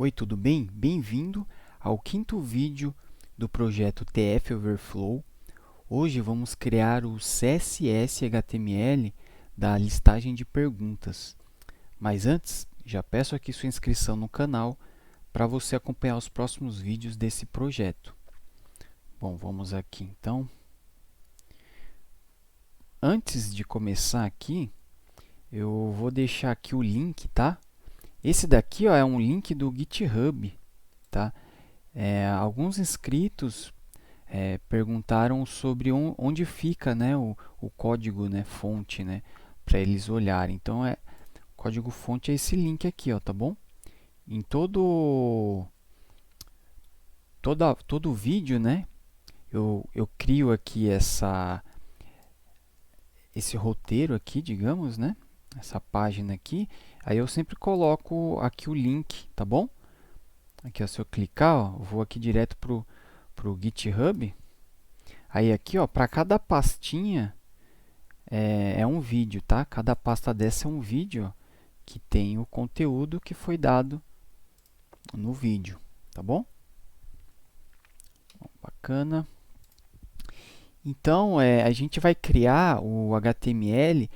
Oi, tudo bem? Bem-vindo ao quinto vídeo do projeto TF Overflow. Hoje vamos criar o CSS HTML da listagem de perguntas. Mas antes, já peço aqui sua inscrição no canal para você acompanhar os próximos vídeos desse projeto. Bom, vamos aqui então. Antes de começar aqui, eu vou deixar aqui o link, tá? Esse daqui, ó, é um link do GitHub, tá? Alguns inscritos perguntaram sobre onde fica, né, o código, né, fonte, né, para eles olharem. Então, o código fonte é esse link aqui, ó, tá bom? Em todo vídeo, né, eu crio aqui esse roteiro aqui, digamos, né, essa página aqui. Aí eu sempre coloco aqui o link, tá bom? Aqui, ó, se eu clicar, ó, eu vou aqui direto pro GitHub. Aí aqui, ó, para cada pastinha é um vídeo, tá? Cada pasta dessa é um vídeo, ó, que tem o conteúdo que foi dado no vídeo, tá bom? Bacana. Então, a gente vai criar o HTML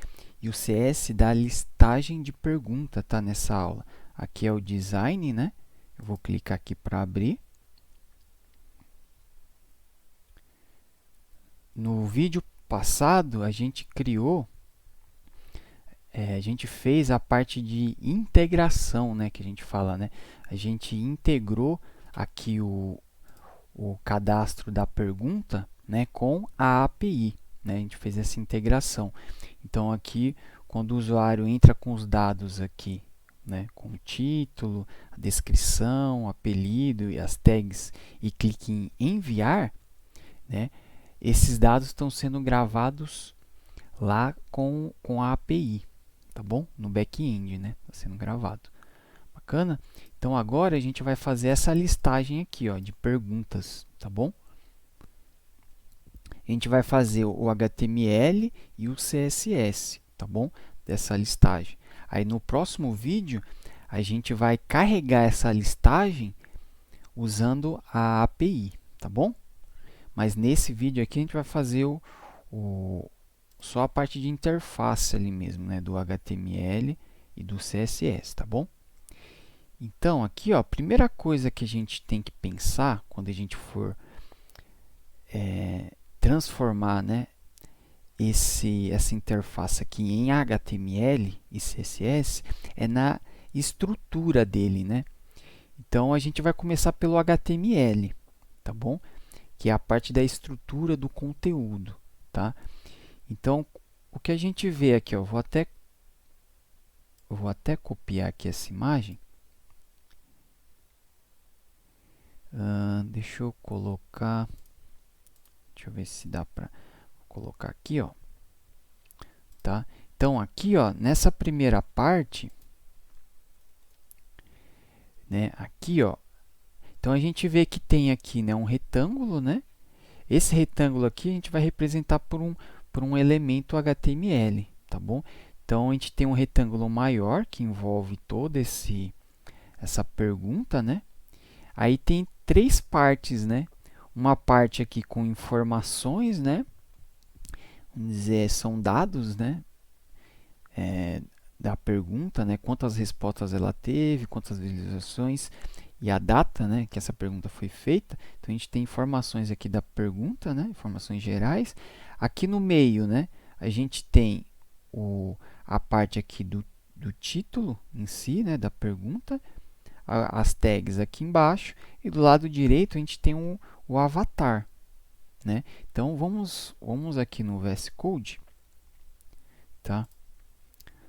e o CS da listagem de pergunta, tá? Nessa aula. Aqui é o design, né? Eu vou clicar aqui para abrir. No vídeo passado, a gente fez a parte de integração, né, que a gente fala, né? A gente integrou aqui o cadastro da pergunta, né, com a API, né? A gente fez essa integração. Então, aqui, quando o usuário entra com os dados aqui, né, com o título, a descrição, o apelido e as tags e clique em enviar, né, esses dados estão sendo gravados lá com a API, tá bom? No back-end, né? Está sendo gravado. Bacana? Então, agora a gente vai fazer essa listagem aqui, ó, de perguntas, tá bom? A gente vai fazer o HTML e o CSS, tá bom? Dessa listagem. Aí, no próximo vídeo, a gente vai carregar essa listagem usando a API, tá bom? Mas nesse vídeo aqui, a gente vai fazer só a parte de interface ali mesmo, né? Do HTML e do CSS, tá bom? Então, aqui, ó, a primeira coisa que a gente tem que pensar quando a gente for transformar, né, essa interface aqui em HTML e CSS é na estrutura dele, né? Então, a gente vai começar pelo HTML, tá bom? Que é a parte da estrutura do conteúdo, tá? Então, o que a gente vê aqui, ó, eu vou até copiar aqui essa imagem. Deixa eu colocar... Deixa eu ver se dá para colocar aqui, ó. Tá? Então, aqui, ó, nessa primeira parte, né, aqui, ó, então a gente vê que tem aqui, né, um retângulo, né? Esse retângulo aqui a gente vai representar por um elemento HTML, tá bom? Então, a gente tem um retângulo maior que envolve toda essa pergunta, né? Aí tem três partes, né? Uma parte aqui com informações, né? Vamos dizer, são dados, né? Da pergunta, né? Quantas respostas ela teve, quantas visualizações e a data, né? Que essa pergunta foi feita. Então, a gente tem informações aqui da pergunta, né? Informações gerais. Aqui no meio, né? A gente tem a parte aqui do título em si, né? Da pergunta. As tags aqui embaixo. E do lado direito, a gente tem o avatar, né? Então, vamos aqui no VS Code, tá?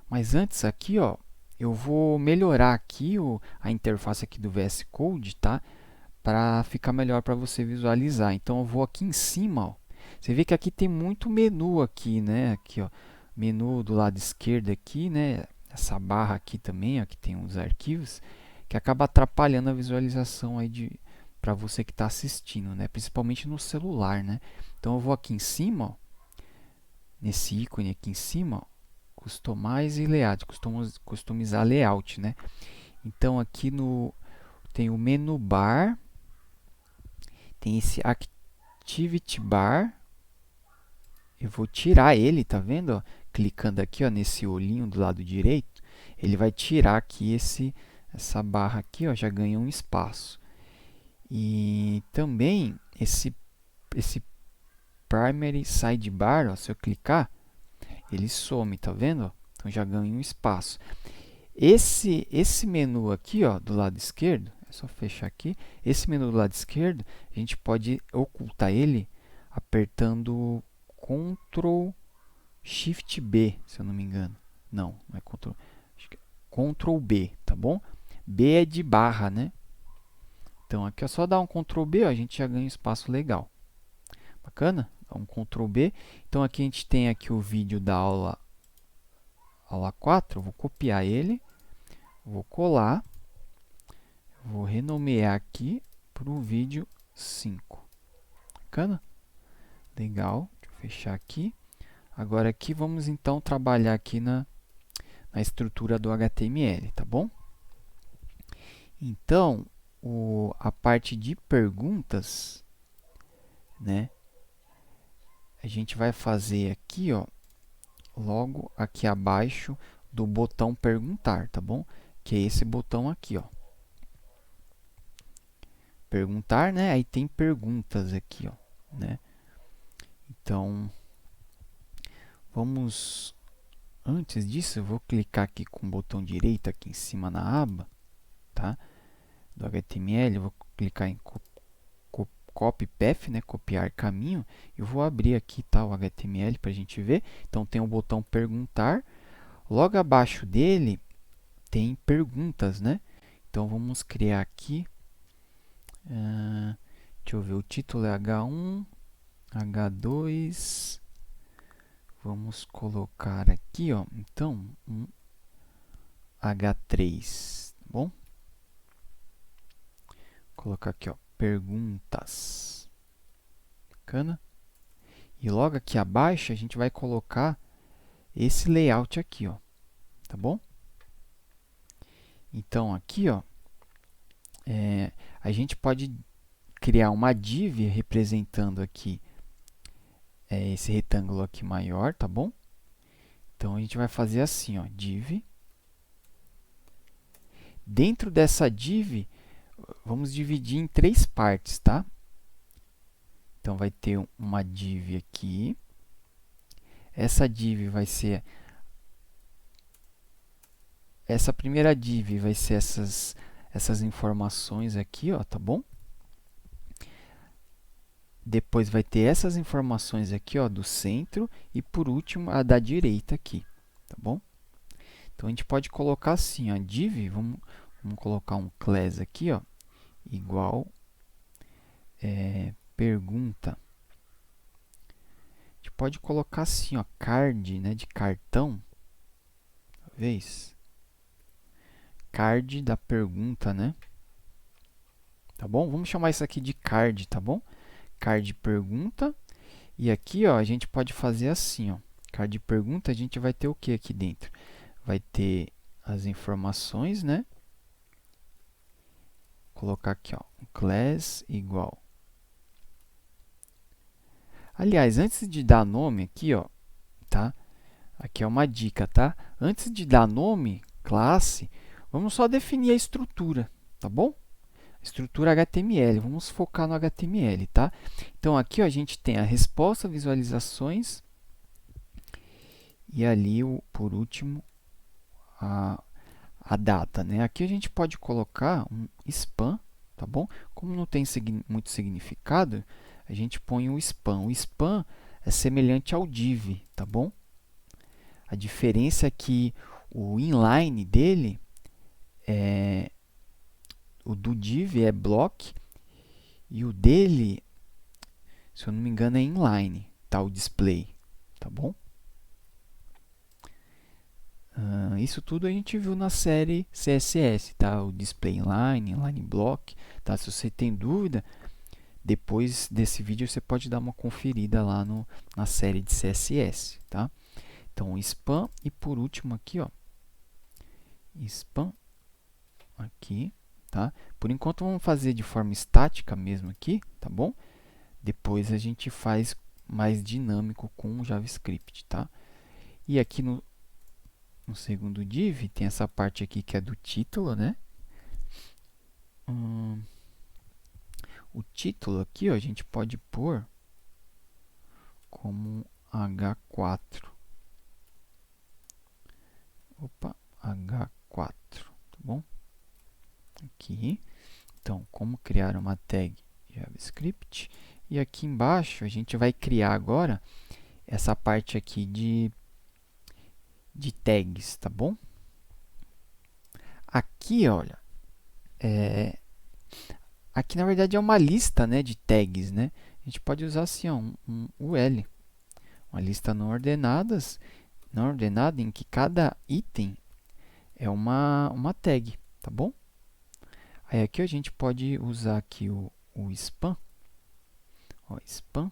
Mas antes aqui, ó, eu vou melhorar aqui a interface aqui do VS Code, tá? Para ficar melhor para você visualizar. Então, eu vou aqui em cima, ó. Você vê que aqui tem muito menu aqui, né? Aqui, ó, menu do lado esquerdo aqui, né? Essa barra aqui também, ó, que tem os arquivos, que acaba atrapalhando a visualização aí para você que está assistindo, né? Principalmente no celular, né? Então, eu vou aqui em cima, ó, nesse ícone aqui em cima, ó, Customize Layout, customizar layout, né? Então, aqui no tem o menu bar, tem esse activity bar. Eu vou tirar ele, tá vendo? Ó? Clicando aqui, ó, nesse olhinho do lado direito, ele vai tirar aqui essa barra aqui, ó, já ganha um espaço. E também esse primary sidebar, ó, se eu clicar, ele some, tá vendo? Então já ganha um espaço. Esse menu aqui, ó, do lado esquerdo, é só fechar aqui. Esse menu do lado esquerdo, a gente pode ocultar ele apertando Ctrl Shift B, se eu não me engano. Não, não é Ctrl, acho que é Ctrl B, tá bom? B é de barra, né? Então aqui é só dar um Ctrl B, ó, a gente já ganha um espaço legal. Bacana? Dá um Ctrl B. Então aqui a gente tem aqui o vídeo da aula 4, eu vou copiar ele, vou colar, vou renomear aqui para o vídeo 5. Bacana? Legal, deixa eu fechar aqui. Agora aqui vamos então trabalhar aqui na estrutura do HTML, tá bom? Então, a parte de perguntas, né? A gente vai fazer aqui, ó, logo aqui abaixo do botão perguntar, tá bom? Que é esse botão aqui, ó. Perguntar, né? Aí tem perguntas aqui, ó, né? Então, vamos... Antes disso, eu vou clicar aqui com o botão direito aqui em cima na aba, tá? Do HTML, eu vou clicar em Copy Path, né? Copiar caminho. Eu vou abrir aqui, tá? O HTML para a gente ver. Então, tem o botão perguntar. Logo abaixo dele, tem perguntas, né? Então, vamos criar aqui. Deixa eu ver, o título é H1, H2... Vamos colocar aqui, ó, então, um H3, tá bom? Vou colocar aqui, ó, perguntas. Bacana? E logo aqui abaixo a gente vai colocar esse layout aqui, ó, tá bom? Então, aqui, ó, a gente pode criar uma div representando aqui esse retângulo aqui maior, tá bom? Então, a gente vai fazer assim, ó, div. Dentro dessa div, vamos dividir em 3 partes, tá? Então, vai ter uma div aqui. Essa div vai ser... Essa primeira div vai ser essas informações aqui, ó, tá bom? Depois vai ter essas informações aqui, ó, do centro. E, por último, a da direita aqui, tá bom? Então, a gente pode colocar assim, ó, div, vamos colocar um class aqui, ó, igual pergunta. A gente pode colocar assim, ó, card, né, de cartão, talvez. Card da pergunta, né? Tá bom? Vamos chamar isso aqui de card, tá bom? Card pergunta. E aqui, ó, a gente pode fazer assim, ó. Card pergunta, a gente vai ter o que aqui dentro? Vai ter as informações, né? Vou colocar aqui, ó, class igual. Aliás, antes de dar nome aqui, ó, tá? Aqui é uma dica, tá? Antes de dar nome, classe, vamos só definir a estrutura, tá bom? Estrutura HTML, vamos focar no HTML, tá? Então, aqui ó, a gente tem a resposta, visualizações e ali, por último, a data, né? Aqui a gente pode colocar um spam, tá bom? Como não tem muito significado, a gente põe o spam. O spam é semelhante ao div, tá bom? A diferença é que o inline dele o do div é block e o dele, se eu não me engano, é inline, tá? O display, tá bom? Isso tudo a gente viu na série CSS, tá? O display inline, inline block, tá? Se você tem dúvida, depois desse vídeo você pode dar uma conferida lá na série de CSS, tá? Então, spam e por último aqui, ó, spam aqui, tá? Por enquanto vamos fazer de forma estática mesmo aqui, tá bom? Depois a gente faz mais dinâmico com o JavaScript, tá? E aqui no segundo div tem essa parte aqui que é do título, né? O título aqui, ó, a gente pode pôr como H4. Opa, H4, tá bom? Aqui. Então, como criar uma tag JavaScript. E aqui embaixo a gente vai criar agora essa parte aqui de tags, tá bom? Aqui, olha, aqui na verdade é uma lista, né, de tags, né? A gente pode usar assim, ó, um UL, uma lista não ordenada em que cada item é uma tag, tá bom? Aí aqui a gente pode usar aqui o span, ó, span,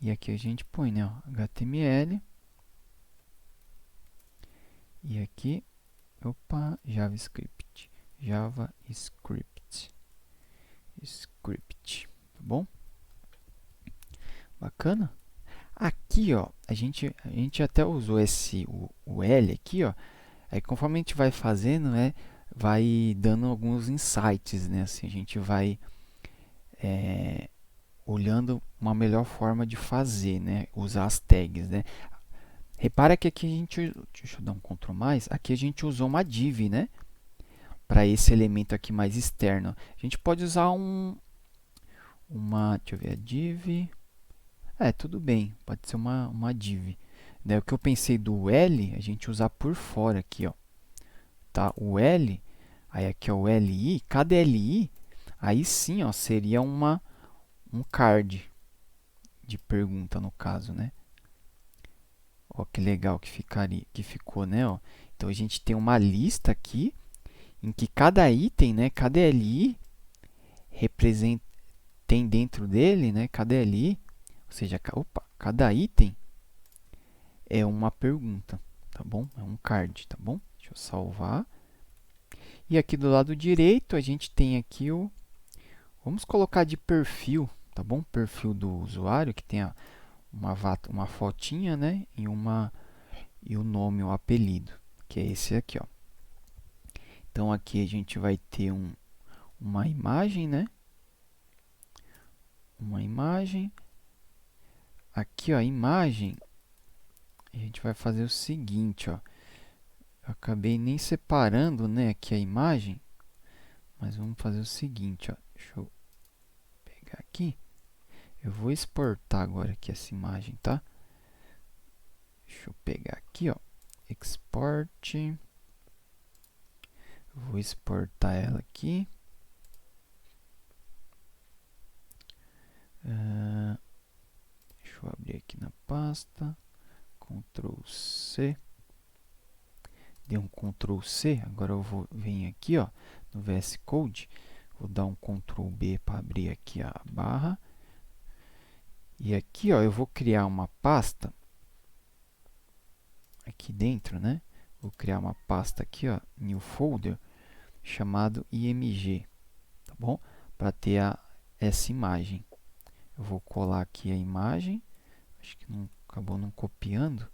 e aqui a gente põe, né, ó, HTML, e aqui, opa, JavaScript, script, tá bom? Bacana? Aqui, ó, a gente até usou o L aqui, ó. Aí conforme a gente vai fazendo, né, vai dando alguns insights, né? Assim, a gente vai olhando uma melhor forma de fazer, né? Usar as tags, né? Repara que aqui a gente, deixa eu dar um Ctrl+, aqui a gente usou uma div, né? Para esse elemento aqui mais externo. A gente pode usar deixa eu ver, a div. Tudo bem, pode ser uma div. Daí o que eu pensei do L, a gente usar por fora aqui, ó. Tá? O L, aí aqui é o LI, cada LI, aí sim, ó, seria um card de pergunta no caso, né? Ó, que legal que ficou, né? Ó. Então a gente tem uma lista aqui em que cada item, né, cada LI tem dentro dele, né, cada LI, ou seja, cada item é uma pergunta, tá bom? É um card, tá bom? Deixa eu salvar. E aqui do lado direito a gente tem aqui vamos colocar de perfil, tá bom? Perfil do usuário, que tem uma fotinha, né? E o nome, o apelido, que é esse aqui, ó. Então aqui a gente vai ter uma imagem, né? Uma imagem. Aqui, ó, a imagem, a gente vai fazer o seguinte, ó. Eu acabei nem separando, né, aqui a imagem, mas vamos fazer o seguinte, ó. Deixa eu pegar aqui. Eu vou exportar agora aqui essa imagem, tá? Deixa eu pegar aqui, ó. Export. Vou exportar ela aqui. Deixa eu abrir aqui na pasta. Ctrl C. Dei um Ctrl C. Agora eu venho aqui, ó, no VS Code. Vou dar um Ctrl B para abrir aqui a barra. E aqui, ó, eu vou criar uma pasta aqui dentro, né? Vou criar uma pasta aqui, ó, new folder, chamado img, tá bom? Para ter essa imagem. Eu vou colar aqui a imagem. Acho que acabou não copiando.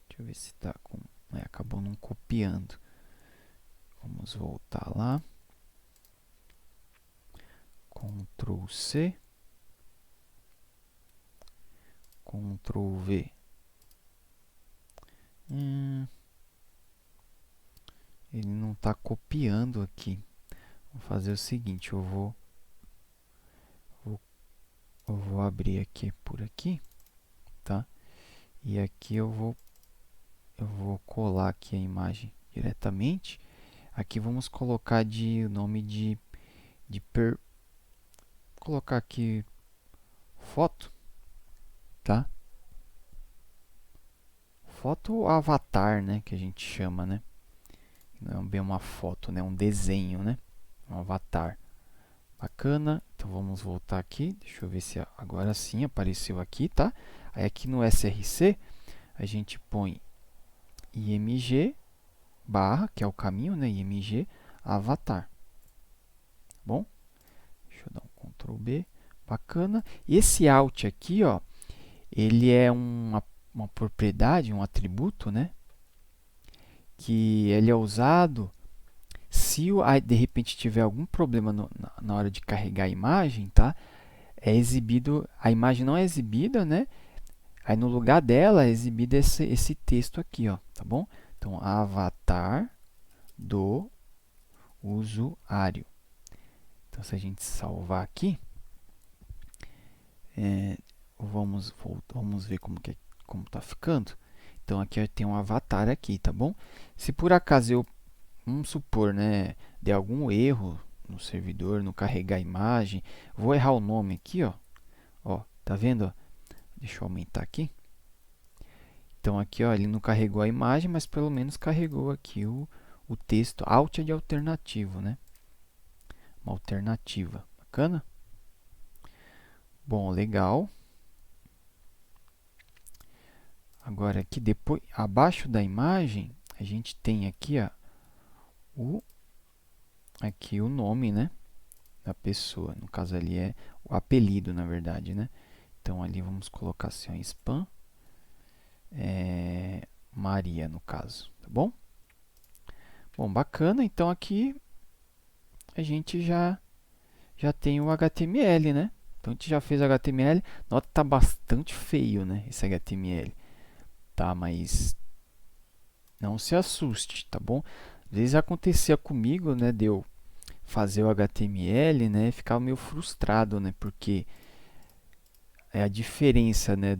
Deixa eu ver se está com... acabou não copiando. Vamos voltar lá. Ctrl C. Ctrl V. Ele não está copiando aqui. Vou fazer o seguinte, eu vou abrir aqui por aqui, tá? E aqui eu vou colar aqui a imagem diretamente. Aqui vamos colocar o nome colocar aqui foto, tá? Foto avatar, né, que a gente chama, né? Não é bem uma foto, né? Um desenho, né? Um avatar. Bacana. Então vamos voltar aqui. Deixa eu ver se agora sim apareceu aqui, tá? Aí aqui no src a gente põe img barra, que é o caminho, né? img avatar. Tá bom? Deixa eu dar um Ctrl B. Bacana. Esse alt aqui, ó, ele é uma propriedade, um atributo, né? Que ele é usado se de repente tiver algum problema na hora de carregar a imagem, tá? É exibido, a imagem não é exibida, né? Aí no lugar dela é exibido esse texto aqui, ó, tá bom? Então, avatar do usuário. Então, se a gente salvar aqui, vamos ver como está ficando. Então, aqui tem um avatar aqui, tá bom? Se por acaso vamos supor, né, der algum erro no servidor, no carregar a imagem, vou errar o nome aqui, ó. Ó, tá vendo? Deixa eu aumentar aqui. Então, aqui, ó, ele não carregou a imagem, mas pelo menos carregou aqui o texto. Alt é de alternativo, né? Uma alternativa. Bacana? Bom, legal. Agora, aqui depois, abaixo da imagem, a gente tem aqui, ó, o nome, né, da pessoa. No caso, ali é o apelido, na verdade, né? Então, ali vamos colocar assim, ó, spam. Maria, no caso, tá bom? Bom, bacana. Então, aqui a gente já tem o HTML, né? Então, a gente já fez o HTML. Nota que tá bastante feio, né? Esse HTML. Tá, mas não se assuste, tá bom? Às vezes acontecia comigo, né? De eu fazer o HTML, né? Ficava meio frustrado, né? Porque é a diferença, né?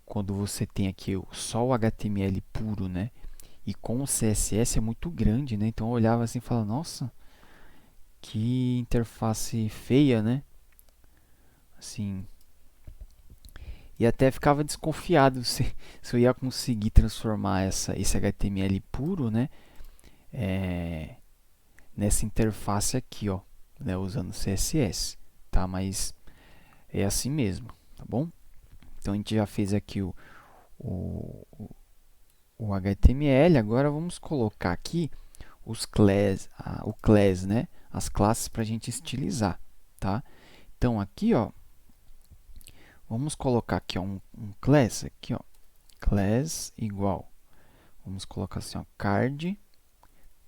Quando você tem aqui só o HTML puro, né? E com o CSS é muito grande, né? Então eu olhava assim e falava, nossa, que interface feia, né? Assim, e até ficava desconfiado se eu ia conseguir transformar esse HTML puro, né? Nessa interface aqui, ó, né? Usando CSS, tá? Mas é assim mesmo, tá bom? Então a gente já fez aqui o, o HTML. Agora vamos colocar aqui os o class, né? As classes para a gente estilizar, tá? Então aqui, ó, vamos colocar aqui ó, um class aqui, ó, class igual. Vamos colocar assim, ó, card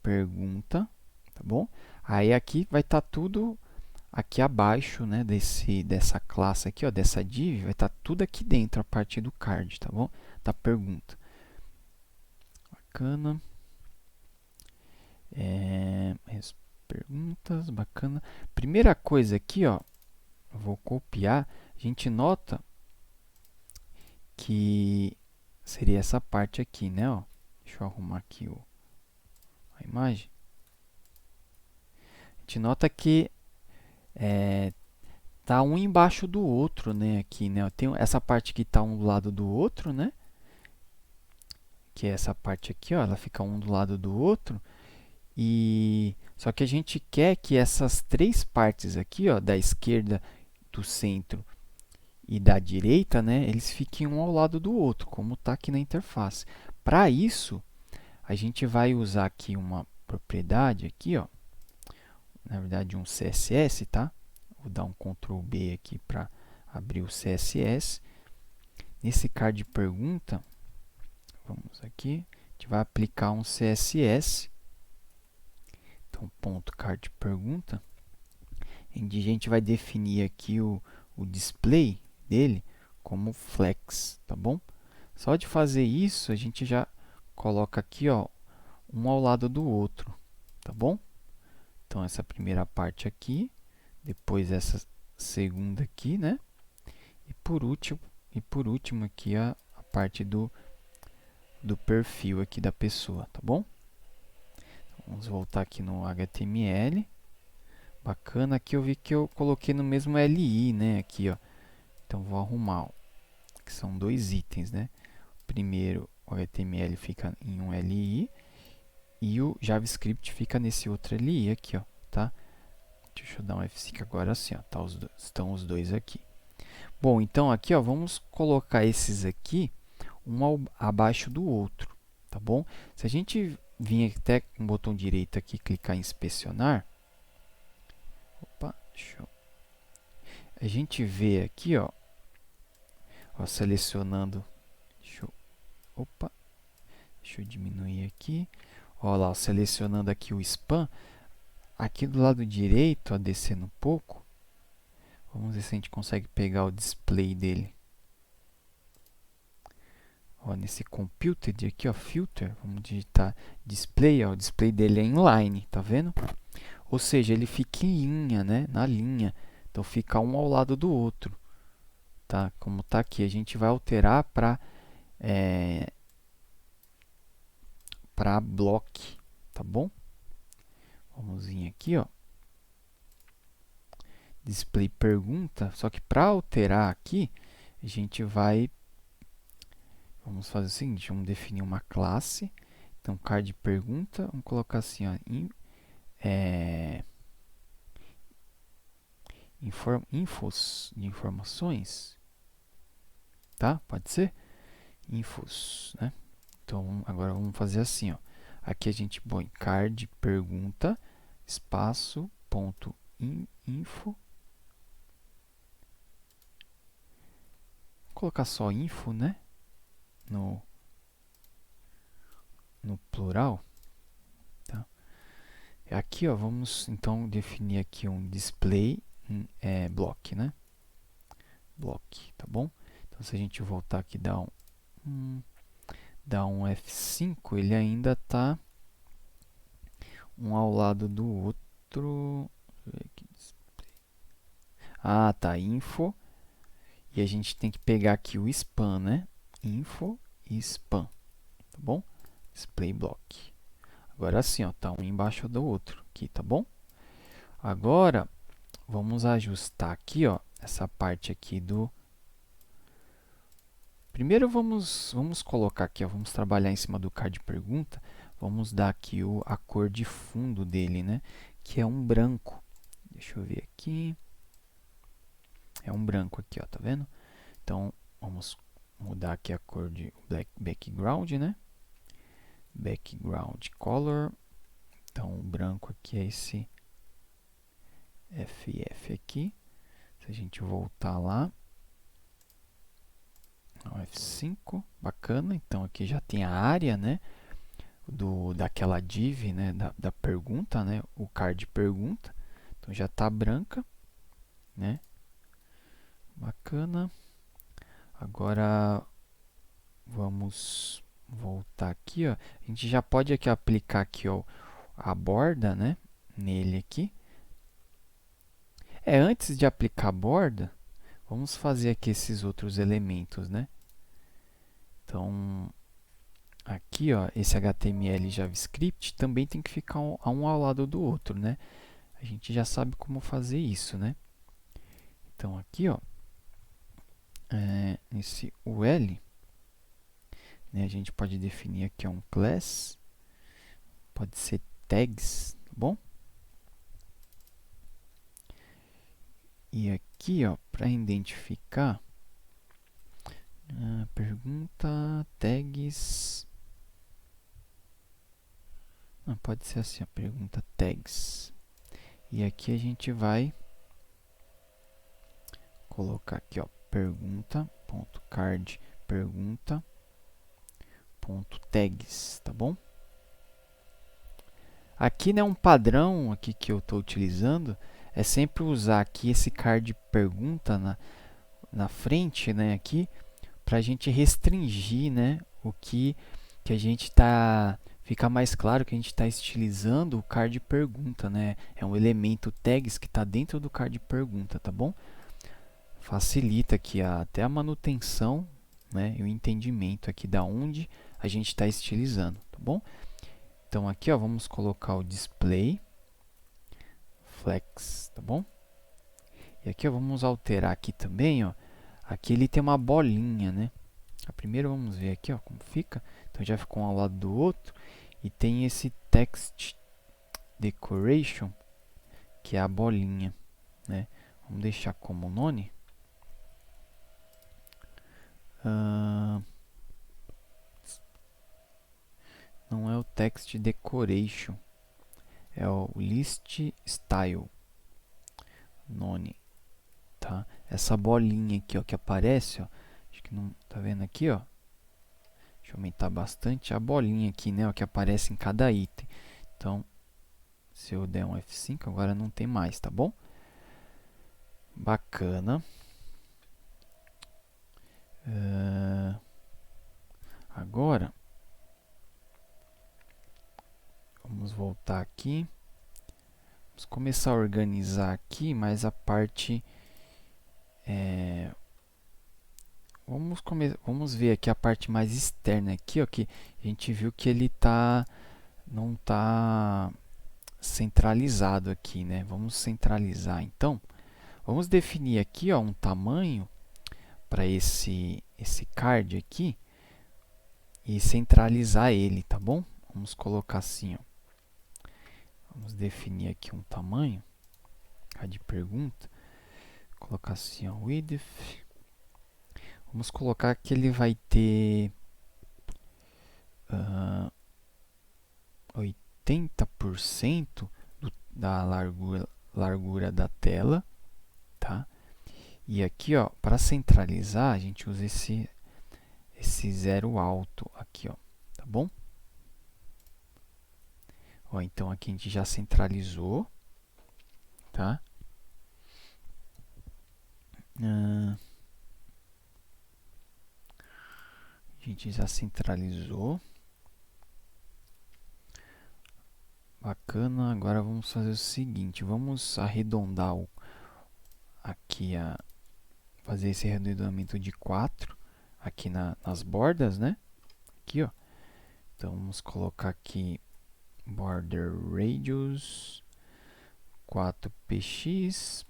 pergunta, tá bom? Aí aqui vai estar tudo aqui abaixo, né, dessa classe aqui, ó, dessa div, vai estar tudo aqui dentro a partir do card, tá bom? Da pergunta. Bacana. Perguntas, bacana. Primeira coisa aqui, ó, vou copiar. A gente nota que seria essa parte aqui, né? Ó. Deixa eu arrumar aqui a imagem. A gente nota que tá um embaixo do outro, né? Aqui, né? Tem essa parte que tá um do lado do outro, né? Que é essa parte aqui, ó, ela fica um do lado do outro. E só que a gente quer que essas três partes aqui, ó, da esquerda, do centro e da direita, né, eles fiquem um ao lado do outro, como está aqui na interface. Para isso, a gente vai usar aqui uma propriedade aqui, ó, na verdade um CSS, tá? Vou dar um Ctrl B aqui para abrir o CSS. Nesse card pergunta, vamos aqui, a gente vai aplicar um CSS. Então, ponto card pergunta. A gente vai definir aqui o display dele como flex, tá bom? Só de fazer isso, a gente já coloca aqui, ó, um ao lado do outro, tá bom? Então, essa primeira parte aqui, depois essa segunda aqui, né? E por último aqui a parte do perfil aqui da pessoa, tá bom? Vamos voltar aqui no HTML. Bacana, aqui eu vi que eu coloquei no mesmo LI, né? Aqui, ó. Então, vou arrumar, ó, que são dois itens, né? Primeiro, o HTML fica em um LI e o JavaScript fica nesse outro LI aqui, ó, tá? Deixa eu dar um F5 agora assim, ó, tá estão os dois aqui. Bom, então aqui, ó, vamos colocar esses aqui um abaixo do outro, tá bom? Se a gente vir até com o botão direito aqui, clicar em inspecionar. Opa, a gente vê aqui, ó, selecionando. Opa, deixa eu diminuir aqui. Olha lá, selecionando aqui o spam. Aqui do lado direito, ó, descendo um pouco. Vamos ver se a gente consegue pegar o display dele. Ó, nesse computed aqui, ó, filter, vamos digitar display, ó, o display dele é inline, tá vendo? Ou seja, ele fica em linha, né, na linha. Então fica um ao lado do outro, tá? Como tá aqui, a gente vai alterar para block, tá bom? Vamos vir aqui, ó, display pergunta, só que para alterar aqui, a gente vai, vamos fazer o seguinte, vamos definir uma classe, então card pergunta, vamos colocar assim, ó, infos de informações, tá? Pode ser? Infos, né? Então, agora vamos fazer assim, ó. Aqui a gente põe card pergunta, espaço, ponto, info. Vou colocar só info, né? No plural. Tá? Aqui, ó, vamos então definir aqui um display block, né? Block, tá bom? Então, se a gente voltar aqui e dar um F5, ele ainda está um ao lado do outro. Ah, tá, info. E a gente tem que pegar aqui o spam, né? Info e spam, tá bom? Display block. Agora sim, ó, tá um embaixo do outro aqui, tá bom? Agora, vamos ajustar aqui, ó, essa parte aqui do... Primeiro vamos colocar aqui, ó, vamos trabalhar em cima do card pergunta. Vamos dar aqui a cor de fundo dele, né? Que é um branco. Deixa eu ver aqui. É um branco aqui, ó, tá vendo? Então, vamos mudar aqui a cor de background, né? Background color. Então, o branco aqui é esse FF aqui. Se a gente voltar lá, o F5, bacana. Então, aqui já tem a área, né? Daquela div, né? Da pergunta, né? O card pergunta. Então, já está branca, né? Bacana. Agora, vamos voltar aqui, ó. A gente já pode aqui aplicar aqui, ó, a borda, né? Nele aqui. Antes de aplicar a borda, vamos fazer aqui esses outros elementos, né? Então, aqui, ó, esse HTML e JavaScript também tem que ficar um ao lado do outro, né? A gente já sabe como fazer isso, né? Então, aqui, ó, nesse UL, né, a gente pode definir aqui um class, pode ser tags, tá bom? E aqui, ó, para identificar, pergunta tags, pode ser assim, a pergunta tags. E aqui a gente vai colocar aqui, ó, pergunta.card pergunta.tags, tá bom? Aqui, né, um padrão aqui que eu estou utilizando é sempre usar aqui esse card pergunta na frente, né, aqui, para a gente restringir, né, o que a gente está... Fica mais claro que a gente está estilizando o card pergunta, né? É um elemento tags que está dentro do card pergunta, tá bom? Facilita aqui até a manutenção, né, e o entendimento aqui da onde a gente está estilizando, tá bom? Então aqui, ó, vamos colocar o display flex, tá bom? E aqui, ó, vamos alterar aqui também, ó. Aqui ele tem uma bolinha, né? Primeiro vamos ver aqui, ó, como fica. Então já ficou um ao lado do outro e tem esse text decoration, que é a bolinha, né? Vamos deixar como none. Não é o text decoration. É o list style. None. Tá? Essa bolinha aqui, ó, que aparece, ó. Acho que não tá vendo aqui, ó. Deixa eu aumentar bastante a bolinha aqui, né, ó, que aparece em cada item. Então, se eu der um F5, agora não tem mais, tá bom? Bacana. Agora, vamos voltar aqui. Vamos começar a organizar aqui, mas a parte... Vamos ver aqui a parte mais externa aqui, ó, que a gente viu que ele não está centralizado aqui, né? Vamos centralizar, então. Vamos definir aqui, ó, um tamanho para esse card aqui e centralizar ele, tá bom? Vamos colocar assim, ó. Vamos definir aqui um tamanho, de pergunta. Colocar assim, ó, width. Vamos colocar que ele vai ter 80% da largura da tela, tá? E aqui, ó, para centralizar, a gente usa esse zero alto aqui, ó, tá bom? Ó, então aqui a gente já centralizou, tá? A gente já centralizou. Bacana. Agora vamos fazer o seguinte, vamos arredondar aqui fazer esse arredondamento de 4 aqui nas bordas, né? Aqui, ó. Então vamos colocar aqui border radius 4px,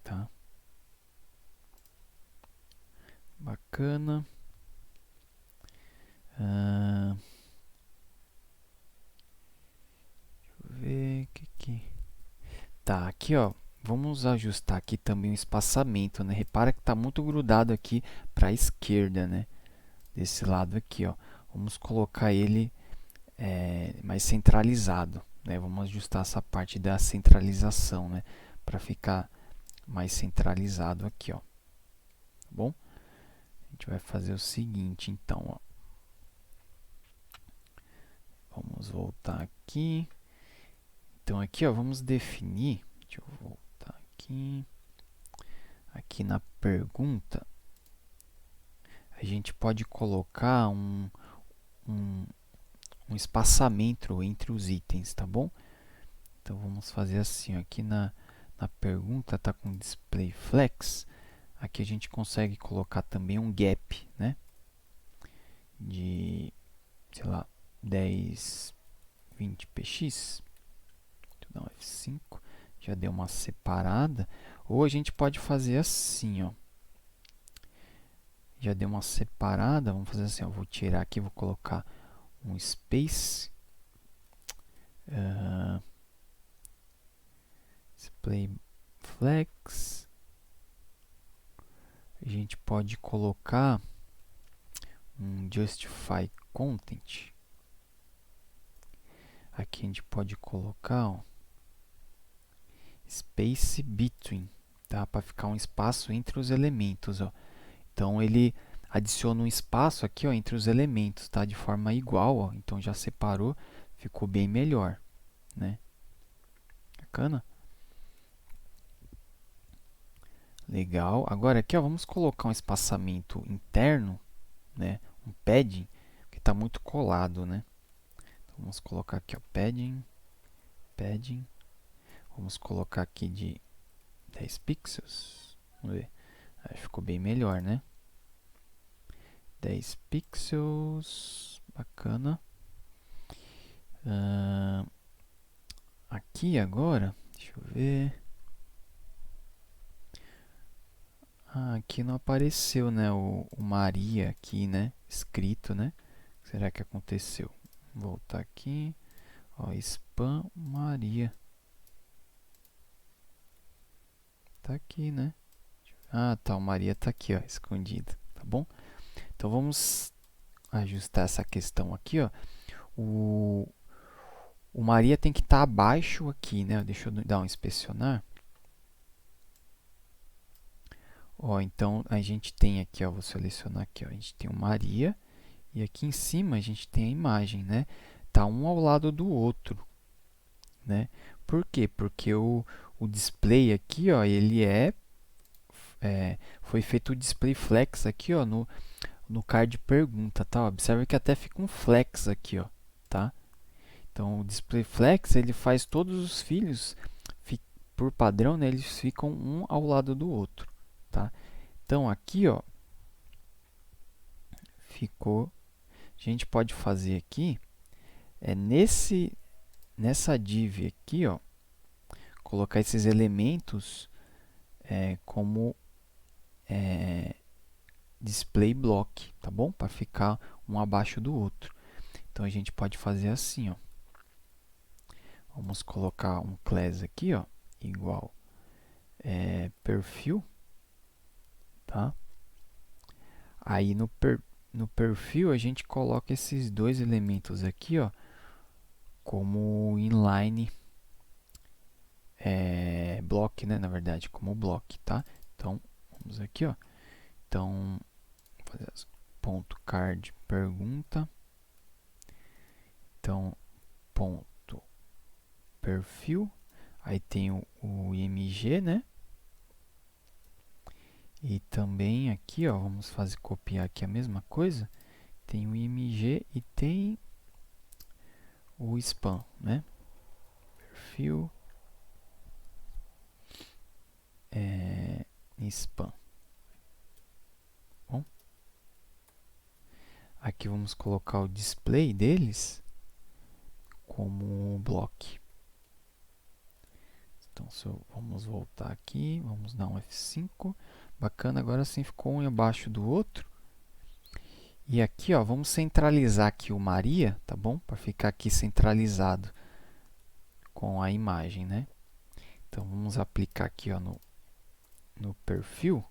tá? Bacana. Deixa eu ver o que. Tá, aqui, ó. Vamos ajustar aqui também o espaçamento, né? Repara que está muito grudado aqui para a esquerda, né? Desse lado aqui, ó. Vamos colocar ele mais centralizado, né? Vamos ajustar essa parte da centralização, né? Para ficar mais centralizado aqui, ó. Tá bom? A gente vai fazer o seguinte, então, ó. Vamos voltar aqui. Então, aqui, ó, vamos definir. Deixa eu voltar aqui. Aqui na pergunta, a gente pode colocar um espaçamento entre os itens, tá bom? Então, vamos fazer assim, ó, aqui na pergunta está com display flex, aqui a gente consegue colocar também um gap, né? De, sei lá, 10, 20px. Vou dar um F5, já deu uma separada. Ou a gente pode fazer assim, ó. Já deu uma separada, vamos fazer assim, ó, vou tirar aqui, vou colocar um space. Display flex. A gente pode colocar um justify content. Aqui a gente pode colocar, ó, space between, tá? Para ficar um espaço entre os elementos, ó. Então ele adiciona um espaço aqui, ó, entre os elementos, tá? De forma igual, ó. Então já separou, ficou bem melhor, né? Bacana? Legal. Agora aqui, ó, vamos colocar um espaçamento interno, né? Um padding, que está muito colado, né? Então, vamos colocar aqui, ó, padding. Vamos colocar aqui de 10 pixels. Vamos ver. Aí ficou bem melhor, né? 10 pixels. Bacana. Aqui agora, deixa eu ver. Aqui não apareceu, né? O Maria aqui, né? Escrito, né? O que será que aconteceu? Vou voltar aqui. Ó, spam Maria. Tá aqui, né? Ah, tá. O Maria tá aqui, ó, escondido. Tá bom? Então vamos ajustar essa questão aqui, ó, o, o Maria tem que estar abaixo aqui, né? Deixa eu dar um inspecionar. Ó, então a gente tem aqui, ó, vou selecionar aqui, ó, a gente tem o Maria e aqui em cima a gente tem a imagem, né? Tá um ao lado do outro, né? Por quê? Porque o display aqui, ó, ele foi feito o display flex aqui, ó, no card pergunta, tá? Observe que até fica um flex aqui, ó, tá? Então, o display flex, ele faz todos os filhos, por padrão, né, eles ficam um ao lado do outro, tá? Então, aqui, ó, ficou. A gente pode fazer aqui, nessa div aqui, ó, colocar esses elementos como display block, tá bom? Para ficar um abaixo do outro. Então, a gente pode fazer assim, ó. Vamos colocar um class aqui, ó, igual perfil, tá? Aí no perfil a gente coloca esses dois elementos aqui, ó, como inline block, né? Na verdade, como block, tá? Então, vamos aqui, ó. Então, fazer ponto card pergunta. Então, ponto perfil. Aí tem o img, né? E também aqui, ó, vamos copiar aqui a mesma coisa. Tem o img e tem o spam, né? Perfil spam. Bom, aqui vamos colocar o display deles como block. Então, vamos voltar aqui, vamos dar um F5. Bacana, agora sim ficou um abaixo do outro. E aqui, ó, vamos centralizar aqui o Maria, tá bom? Para ficar aqui centralizado com a imagem, né? Então, vamos aplicar aqui, ó, no perfil,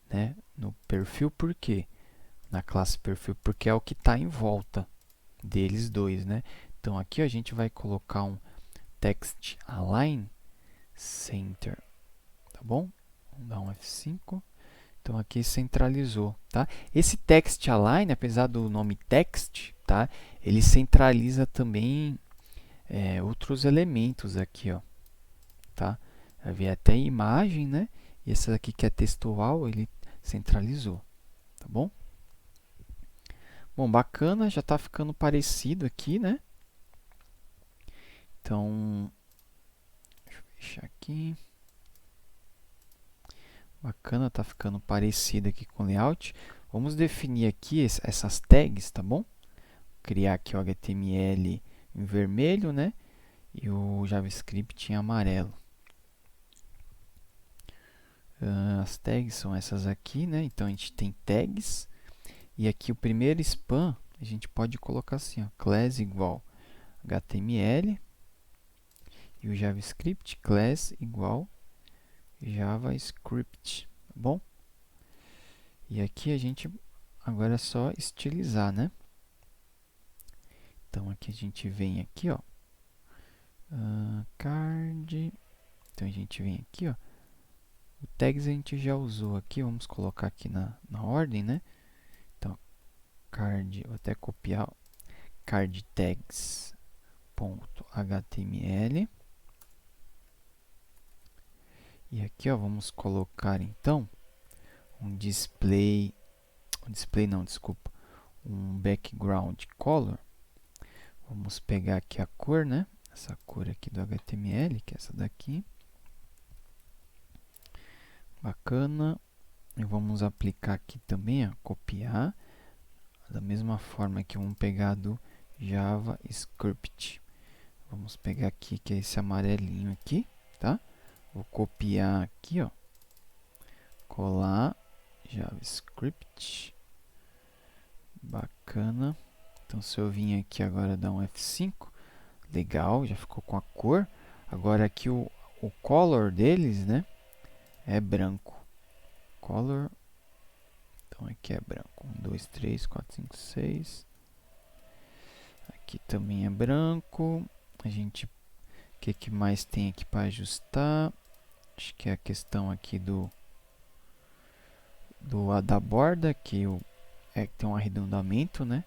né? No perfil por quê? Na classe perfil, porque é o que está em volta deles dois, né? Então, aqui ó, a gente vai colocar um text align center, tá bom? Vamos dar um F5. Então, aqui centralizou, tá? Esse text align, apesar do nome text, tá? Ele centraliza também outros elementos aqui, ó, tá? Vai ver até imagem, né? E essa aqui que é textual, ele centralizou, tá bom? Bom, bacana, já está ficando parecido aqui, né? Então, deixa eu fechar aqui. Bacana, está ficando parecido aqui com o layout. Vamos definir aqui essas tags, tá bom? Criar aqui o HTML em vermelho, né? E o JavaScript em amarelo. As tags são essas aqui, né? Então, a gente tem tags. E aqui o primeiro span, a gente pode colocar assim, ó, class igual HTML. E o JavaScript, class igual JavaScript, tá bom? E aqui a gente agora é só estilizar, né? Então aqui a gente vem aqui, ó, card. Então a gente vem aqui, ó. O tags a gente já usou aqui, vamos colocar aqui na ordem, né? Então card, vou até copiar, ó, card tags.html. E aqui, ó, vamos colocar então um display não, desculpa, um background color. Vamos pegar aqui a cor, né? Essa cor aqui do HTML, que é essa daqui. Bacana. E vamos aplicar aqui também, ó, copiar. Da mesma forma que vamos pegar do JavaScript. Vamos pegar aqui, que é esse amarelinho aqui, tá? Vou copiar aqui, ó. Colar JavaScript. Bacana. Então, se eu vim aqui agora dar um F5, legal, já ficou com a cor. Agora aqui o color deles, né, é branco. Color. Então, Então aqui é branco. 1, 2, 3, 4, 5, 6. Aqui também é branco. A gente, o que mais tem aqui para ajustar? Acho que é a questão aqui da borda, que tem um arredondamento, né?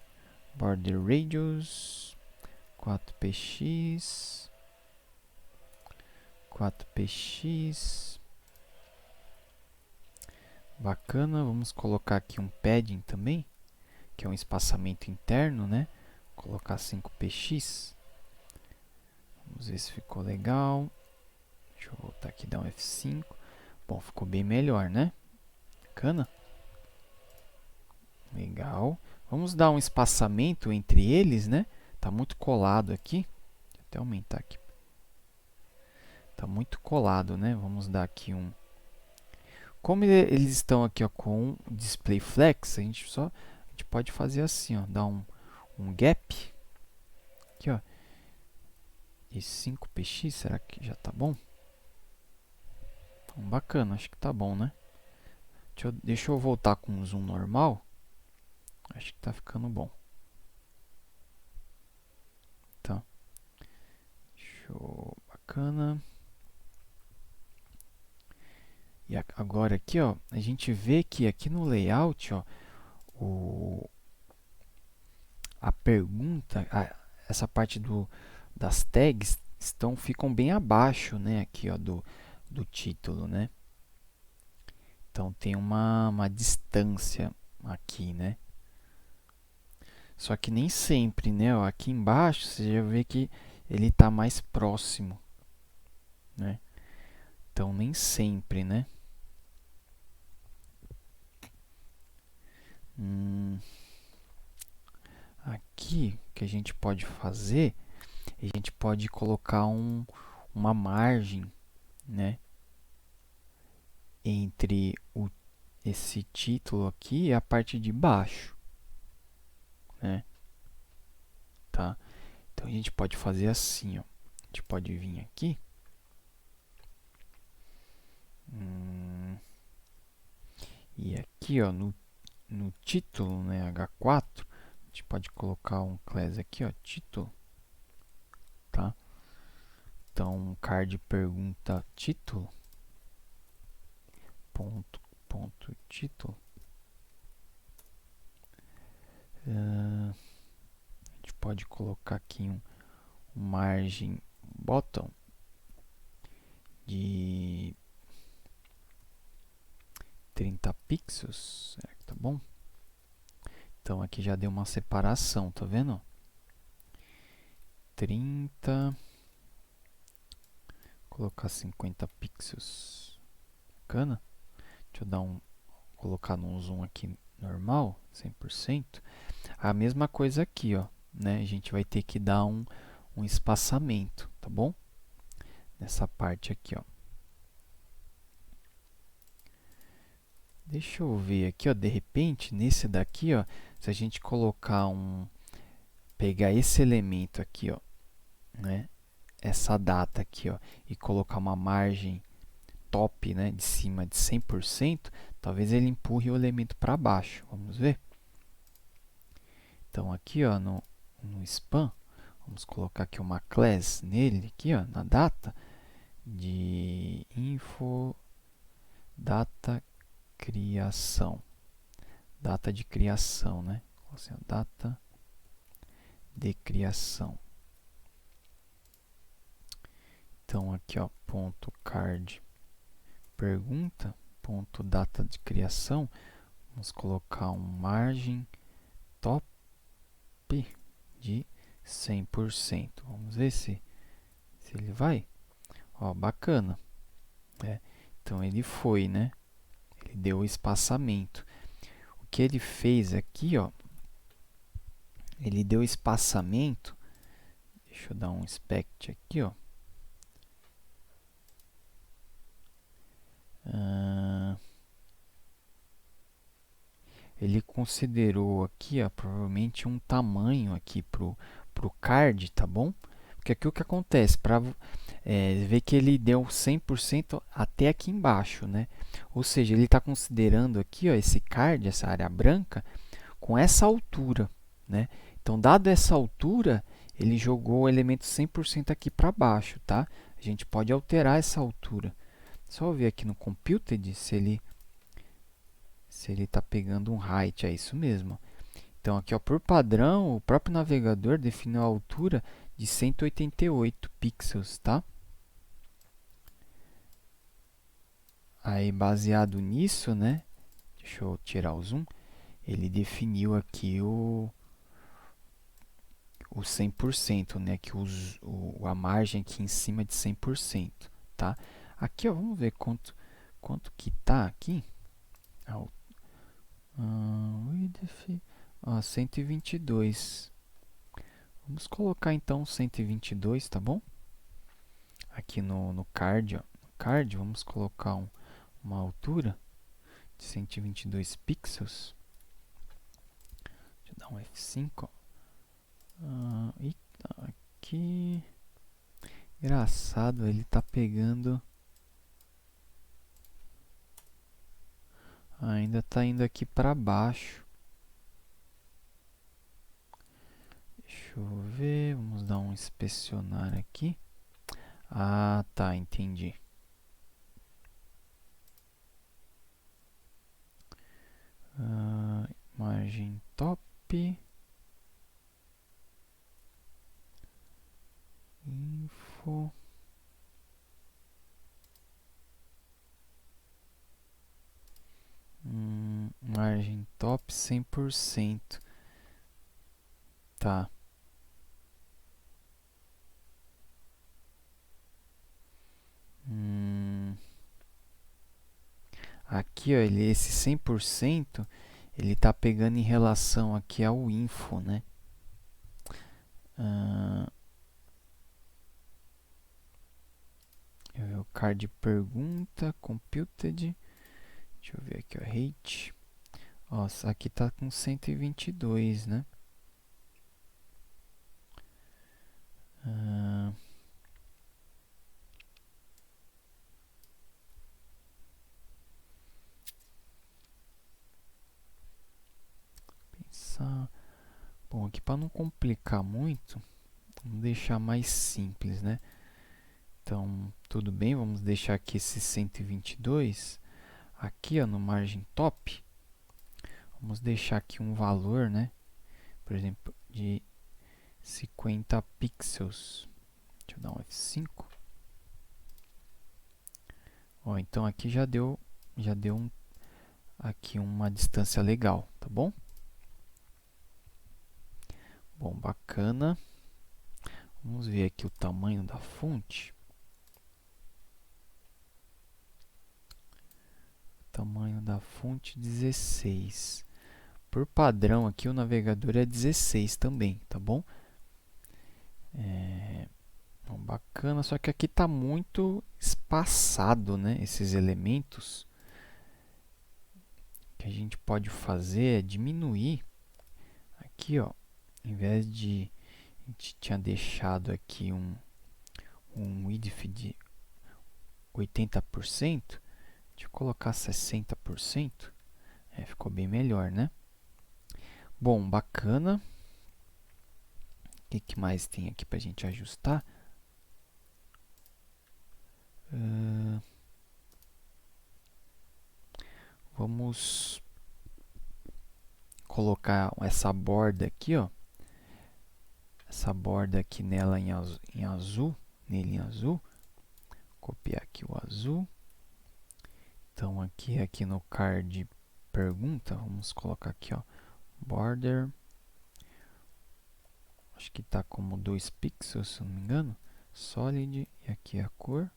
Border radius 4px 4px. Bacana. Vamos colocar aqui um padding também, que é um espaçamento interno, né? Colocar 5px. Vamos ver se ficou legal. Deixa eu voltar aqui e dar um F5. Bom, ficou bem melhor, né? Bacana. Legal. Vamos dar um espaçamento entre eles, né? Tá muito colado aqui. Deixa eu até aumentar aqui. Tá muito colado, né? Vamos dar aqui um... Como eles estão aqui ó, com display flex, a gente pode fazer assim, ó, dar um gap aqui, ó. E 5px, será que já tá bom? Então, bacana, acho que tá bom, né? Deixa eu voltar com um zoom normal. Acho que tá ficando bom. Tá. Show, bacana. E agora aqui, ó, a gente vê que aqui no layout, ó, a pergunta, essa parte das tags ficam bem abaixo, né, aqui, ó, do título, né? Então tem uma distância aqui, né? Só que nem sempre, né? Ó, aqui embaixo você já vê que ele está mais próximo, né? Então nem sempre, né? Aqui o que a gente pode fazer, a gente pode colocar uma margem, né? Entre esse título aqui e a parte de baixo, né? Tá? Então a gente pode fazer assim, ó. A gente pode vir aqui. E aqui, ó, no título, né, H4, a gente pode colocar um class aqui, ó, título, tá? Então, card pergunta título, ponto título. A gente pode colocar aqui um margem bottom de 30 pixels, será que tá bom? Então aqui já deu uma separação, tá vendo? 30, colocar 50 pixels, bacana. Deixa eu colocar num zoom aqui normal, 100%. A mesma coisa aqui, ó, né? A gente vai ter que dar um espaçamento, tá bom? Nessa parte aqui, ó. Deixa eu ver aqui, ó, de repente, nesse daqui, ó, se a gente colocar pegar esse elemento aqui, ó, né? Essa data aqui, ó, e colocar uma margem top, né, de cima de 100%, talvez ele empurre o elemento para baixo. Vamos ver? Então, aqui, ó, no span, vamos colocar aqui uma class nele, aqui, ó, na data, de info data criação. Data de criação, né? Assim, data de criação. Então, aqui, ó, ponto card pergunta, ponto data de criação, vamos colocar um margem top de 100%. Vamos ver se ele vai. Ó, bacana. Então, ele foi, né? Ele deu o espaçamento. O que ele fez aqui, ó, ele deu espaçamento. Deixa eu dar um inspect aqui, ó. Ele considerou aqui, ó, provavelmente um tamanho aqui pro card, tá bom? Porque aqui o que acontece, para ver que ele deu 100% até aqui embaixo, né? Ou seja, ele está considerando aqui, ó, esse card, essa área branca, com essa altura, né? Então, dado essa altura, ele jogou o elemento 100% aqui para baixo, tá? A gente pode alterar essa altura. Só ver aqui no Computed se ele está pegando um height, é isso mesmo. Então, aqui, ó, por padrão, o próprio navegador definiu a altura de 188 pixels, tá? Aí, baseado nisso, né? Deixa eu tirar o zoom. Ele definiu aqui o 100%, né? Que a margem aqui em cima é de 100%, tá? Aqui, ó, vamos ver quanto que tá aqui. Width, 122. Vamos colocar então 122, tá bom? Aqui no card, ó. No card, vamos colocar uma altura de 122 pixels. Deixa eu dar um F5, ó. Aqui. Engraçado, ele tá pegando. Ainda tá indo aqui para baixo. Deixa eu ver, vamos dar um inspecionar aqui. Ah, tá, entendi. Margem top. Info. Margem top 100%. Tá. Aqui, ó, esse 100%, ele está pegando em relação aqui ao info, né? O card pergunta, computed. Deixa eu ver aqui, ó, rate. Nossa, aqui está com 122, né? Pensar. Bom, aqui para não complicar muito, vamos deixar mais simples, né? Então, tudo bem, vamos deixar aqui esse 122. Aqui, ó, no margem top, vamos deixar aqui um valor, né? Por exemplo, de 50 pixels. Deixa eu dar um F5. Ó, então aqui já deu aqui uma distância legal, tá bom? Bom, bacana. Vamos ver aqui o tamanho da fonte. Tamanho da fonte 16. Por padrão aqui o navegador é 16 também, tá bom? Bom, bacana, só que aqui está muito espaçado, né? Esses elementos. O que a gente pode fazer é diminuir. Aqui, ó, em vez de a gente tinha deixado aqui um width de 80%, deixa eu colocar 60%. Ficou bem melhor, né? Bom, bacana. O que mais tem aqui para a gente ajustar? Vamos colocar essa borda aqui, ó. Essa borda aqui nela em azul, nele em azul. Copiar aqui o azul. Então aqui no card pergunta, vamos colocar aqui, ó, border. Acho que está como 2 pixels, se não me engano. Solid, e aqui a cor.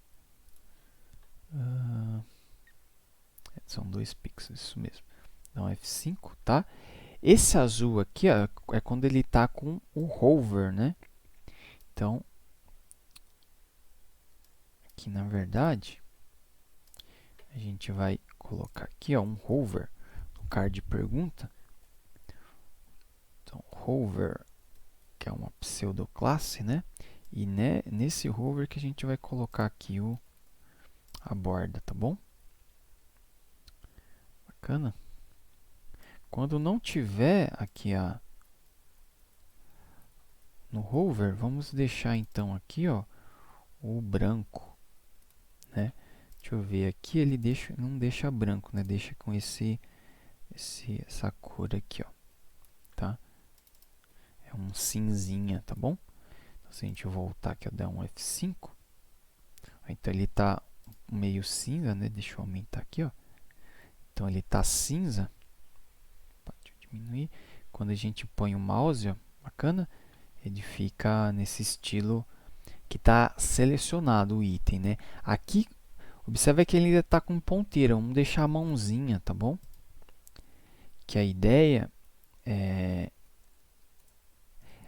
São 2 pixels, isso mesmo. Então F5, tá? Esse azul aqui, ó, é quando ele está com o hover, né? Então, aqui na verdade, a gente vai colocar aqui, ó, um hover no card pergunta. Então, hover, que é uma pseudoclasse, né? E nesse hover que a gente vai colocar aqui a borda, tá bom? Bacana. Quando não tiver aqui no hover, vamos deixar então aqui, ó, o branco, né? Deixa eu ver aqui, ele não deixa branco, né? Deixa com essa cor aqui, ó, tá? É um cinzinha, tá bom? Então, se a gente voltar aqui, ó, dar um F5, então ele tá meio cinza, né? Deixa eu aumentar aqui, ó. Então ele tá cinza. Deixa eu diminuir. Quando a gente põe o mouse, ó, bacana, ele fica nesse estilo que está selecionado o item, né? Aqui, observa que ele ainda está com ponteira. Vamos deixar a mãozinha, tá bom? Que a ideia é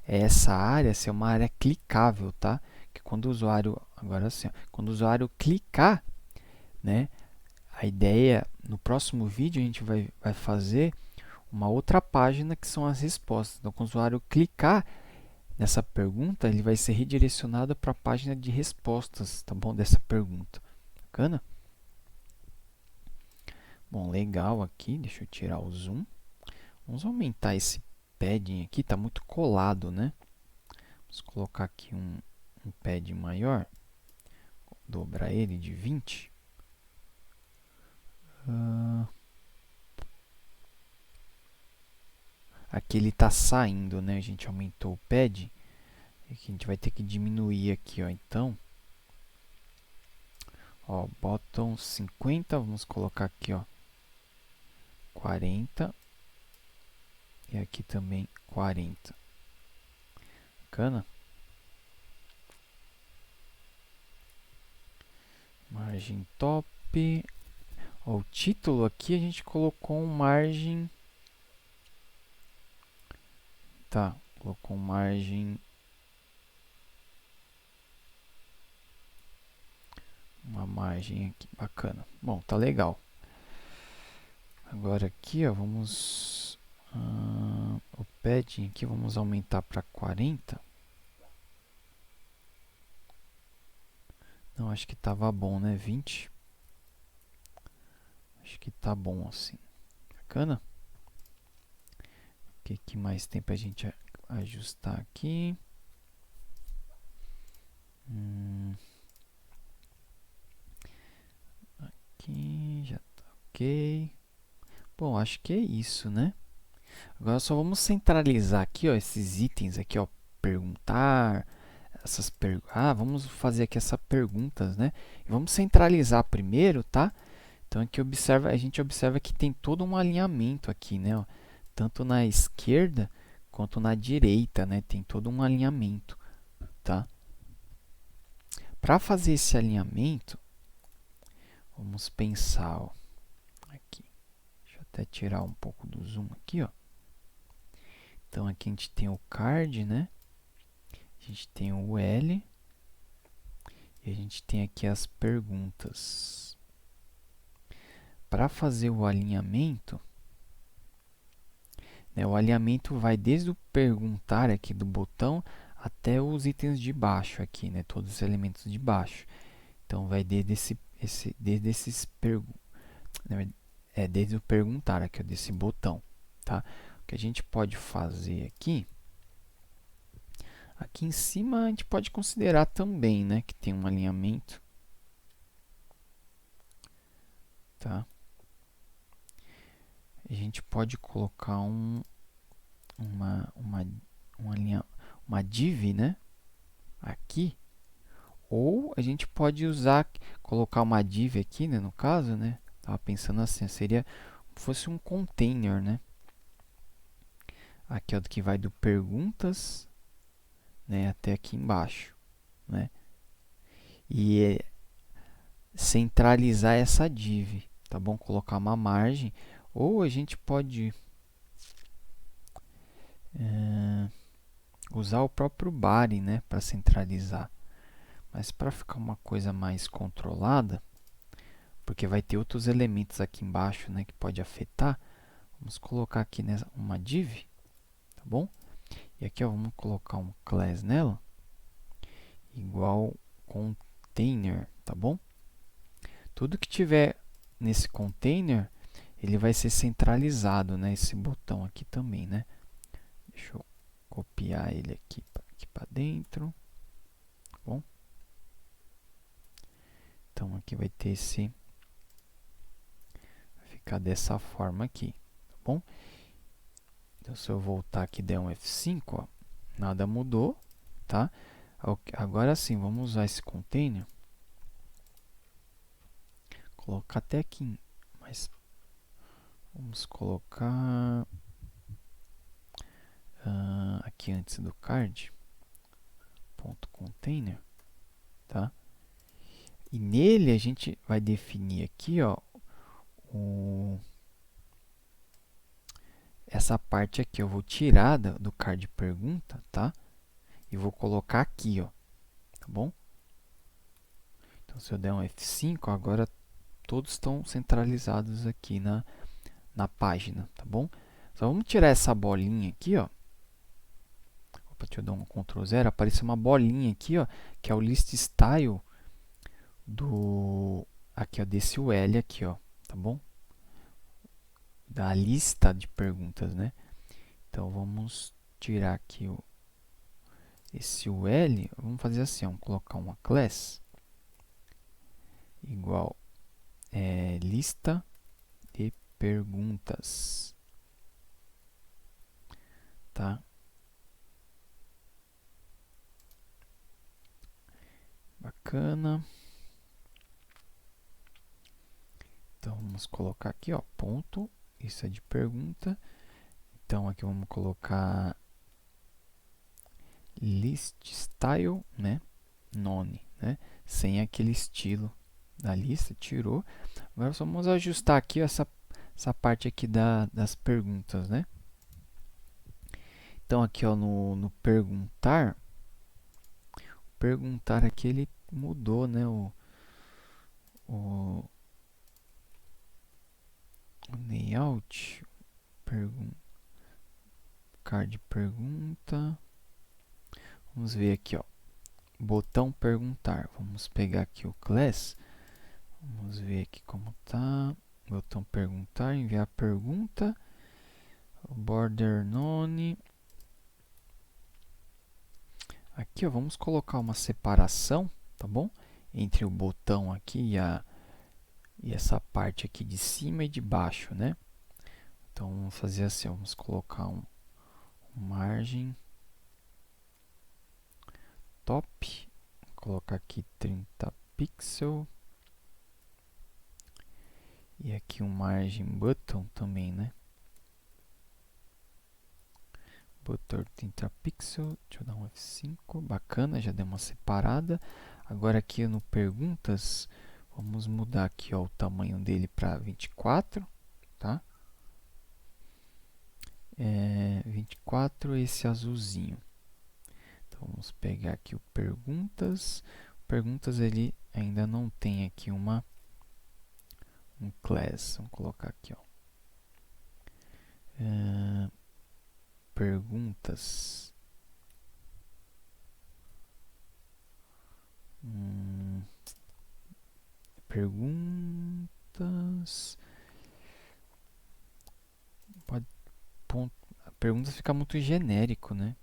essa área ser uma área clicável, tá? Que quando o usuário, agora sim, quando o usuário clicar, né? A ideia, no próximo vídeo, a gente vai fazer uma outra página que são as respostas. Então, quando o usuário clicar nessa pergunta, ele vai ser redirecionado para a página de respostas, tá bom? Dessa pergunta. Bacana? Bom, legal aqui. Deixa eu tirar o zoom. Vamos aumentar esse padding aqui, tá muito colado, né? Vamos colocar aqui um pad maior. Dobrar ele de 20. Aqui ele está saindo, né? A gente aumentou o pad. Aqui a gente vai ter que diminuir aqui, ó. Então, ó, bottom 50, vamos colocar aqui, ó, 40. E aqui também 40. Bacana? Margem top. Ó, o título aqui a gente colocou um margem. Tá, colocou margem. Uma margem aqui, bacana. Bom, tá legal. Agora aqui, ó, vamos... o padding aqui vamos aumentar para 40. Não, acho que tava bom, né? 20. Acho que tá bom assim. Bacana? O que mais tem pra gente ajustar aqui? Aqui já tá ok. Bom, acho que é isso, né? Agora só vamos centralizar aqui, ó, esses itens aqui, ó, perguntar, vamos fazer aqui essas perguntas, né? E vamos centralizar primeiro, tá? Então aqui a gente observa que tem todo um alinhamento aqui, né? Ó, tanto na esquerda quanto na direita, né? Tem todo um alinhamento, tá? Para fazer esse alinhamento, vamos pensar, ó, aqui. Deixa eu até tirar um pouco do zoom aqui, ó. Então aqui a gente tem o card, né? A gente tem o L e a gente tem aqui as perguntas. Para fazer o alinhamento, né, o alinhamento vai desde o perguntar aqui do botão até os itens de baixo aqui, né, todos os elementos de baixo. Então vai desde desde o perguntar aqui, ó, desse botão, tá? O que a gente pode fazer aqui em cima a gente pode considerar também, né, que tem um alinhamento, tá? A gente pode colocar uma div, né, aqui, ou a gente pode colocar uma div aqui, né, no caso, né, tava pensando assim, seria fosse um container, né, aqui, ó, que vai do perguntas, né, até aqui embaixo, né, e centralizar essa div, tá bom? Colocar uma margem, ou a gente pode usar o próprio body, né, para centralizar. Mas para ficar uma coisa mais controlada, porque vai ter outros elementos aqui embaixo, né, que pode afetar, vamos colocar aqui uma div, tá bom? E aqui, ó, vamos colocar um class nela. igual container, tá bom? Tudo que tiver nesse container, ele vai ser centralizado, né? Esse botão aqui também, né? Deixa eu copiar ele aqui para dentro, tá bom? Então aqui vai ter esse, vai ficar dessa forma aqui, tá bom? Então se eu voltar aqui e der um F5, ó, nada mudou, tá? Agora sim, vamos usar esse container. Colocar até aqui, mas vamos colocar aqui antes do card, ponto container, tá? E nele a gente vai definir aqui, ó, essa parte aqui eu vou tirar do card pergunta, tá? E vou colocar aqui, ó, tá bom? Então se eu der um F5, agora todos estão centralizados aqui na página, tá bom? Só vamos tirar essa bolinha aqui, ó. Opa, deixa eu dar um Ctrl 0, apareceu uma bolinha aqui, ó, que é o list style aqui, ó, desse UL aqui, ó, tá bom? Da lista de perguntas, né? Então vamos tirar aqui esse UL, vamos fazer assim, vamos colocar uma class igual lista de perguntas, tá? Bacana. Então vamos colocar aqui, ó, ponto, isso é de pergunta. Então aqui vamos colocar list style, né? None, né? Sem aquele estilo da lista, tirou. Agora vamos ajustar aqui essa parte aqui das perguntas, né? Então aqui, ó, no perguntar aqui ele mudou, né? O layout, card pergunta. Vamos ver aqui, ó, botão perguntar. Vamos pegar aqui o class. Vamos ver aqui como tá. Botão perguntar, enviar pergunta. Border none. Aqui, ó, vamos colocar uma separação, tá bom? Entre o botão aqui e essa parte aqui de cima e de baixo, né? Então vamos fazer assim, ó, vamos colocar um margem top, vou colocar aqui 30 pixels e aqui um margem button também, né? Button 30 pixels, deixa eu dar um F5, bacana, já deu uma separada. Agora aqui no perguntas, vamos mudar aqui, ó, o tamanho dele para 24, tá? 24, esse azulzinho. Então vamos pegar aqui o perguntas. Perguntas ele ainda não tem aqui um class. Vamos colocar aqui, ó. Perguntas. Perguntas. Perguntas fica muito genérico, né?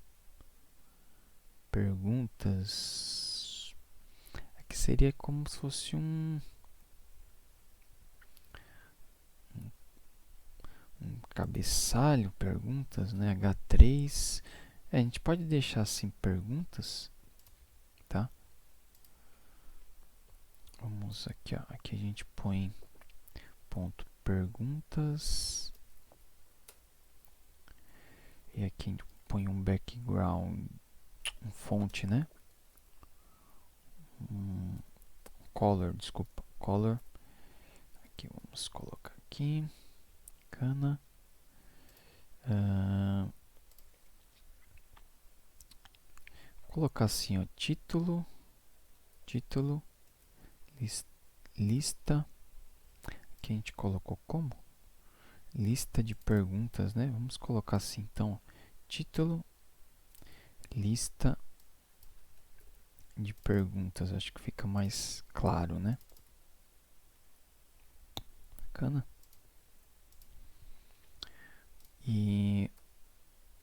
Perguntas. Aqui seria como se fosse um cabeçalho, perguntas, né? H3. A gente pode deixar assim perguntas, tá? Vamos aqui, ó. Aqui a gente põe ponto perguntas. E aqui a gente põe um background, um fonte, né? Color, desculpa, color. Aqui vamos colocar aqui, cana. Colocar assim, ó, título, lista. Aqui a gente colocou como? Lista de perguntas, né? Vamos colocar assim, então, título, lista de perguntas, acho que fica mais claro, né? Bacana. E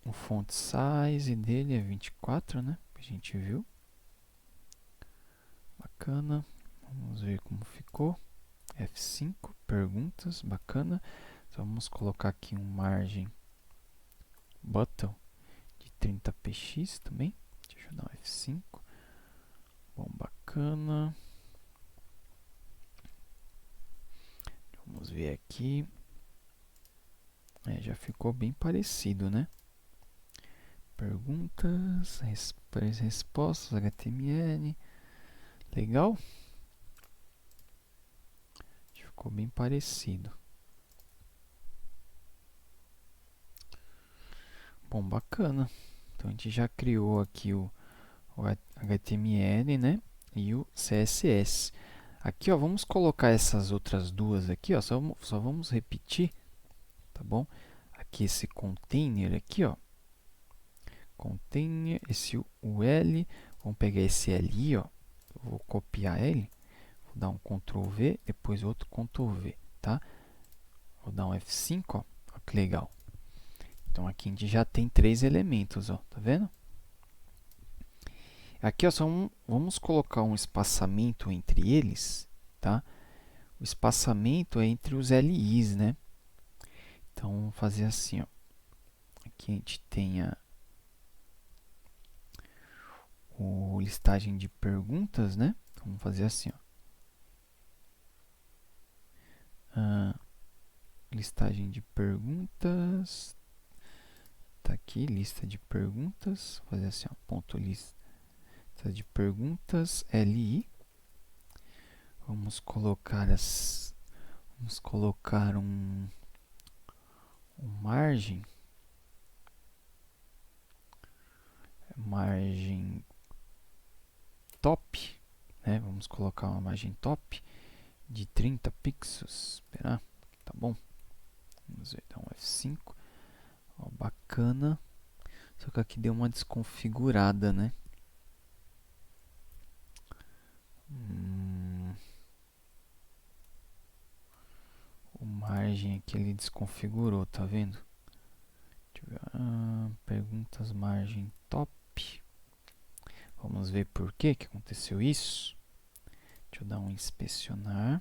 o font size dele é 24, né? A gente viu. Bacana. Vamos ver como ficou. F5, perguntas, bacana. Então, vamos colocar aqui um margem bottom de 30px também. Deixa eu dar um F5. Bom, bacana. Vamos ver aqui. Já ficou bem parecido, né? Perguntas, respostas, HTML. Legal? Ficou bem parecido. Bom, bacana. Então a gente já criou aqui o HTML, né? E o CSS. Aqui, ó, vamos colocar essas outras duas aqui, ó. Só vamos repetir, tá bom? Aqui esse container aqui, ó. Container, esse UL. Vamos pegar esse LI, ó. Vou copiar ele. Vou dar um Ctrl V, depois outro Ctrl V, tá? Vou dar um F5, ó. Ó que legal. Então aqui a gente já tem 3 elementos, ó. Tá vendo? Aqui, ó, vamos colocar um espaçamento entre eles, tá? O espaçamento é entre os LIs, né? Então, vamos fazer assim, ó. Aqui a gente tem a listagem de perguntas, né? Então, vamos fazer assim, ó. Listagem de perguntas. Tá aqui, lista de perguntas. Vou fazer assim, ó, ponto lista de perguntas, LI. Vamos colocar um margem top, né? Vamos colocar uma margem top de 30 pixels. Esperar, tá bom? Vamos ver, então F5. Ó, bacana. Só que aqui deu uma desconfigurada, né? O margem aqui ele desconfigurou, tá vendo? Deixa eu ver. Perguntas margem top. Vamos ver por que aconteceu isso. Deixa eu dar um inspecionar.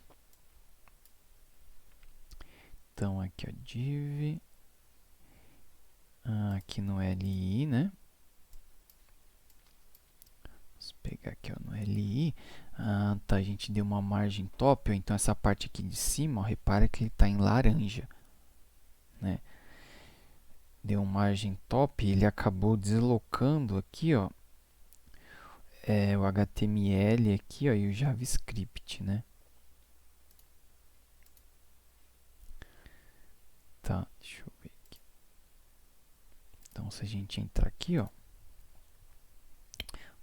Então aqui, ó, div. Aqui no LI, né? Vamos pegar aqui, ó, no LI. Tá, a gente deu uma margem top, ó, então essa parte aqui de cima, ó, repara que ele está em laranja, né? Deu uma margem top e ele acabou deslocando aqui, ó, o HTML aqui, ó, e o JavaScript, né? Tá, deixa eu ver aqui. Então, se a gente entrar aqui, ó,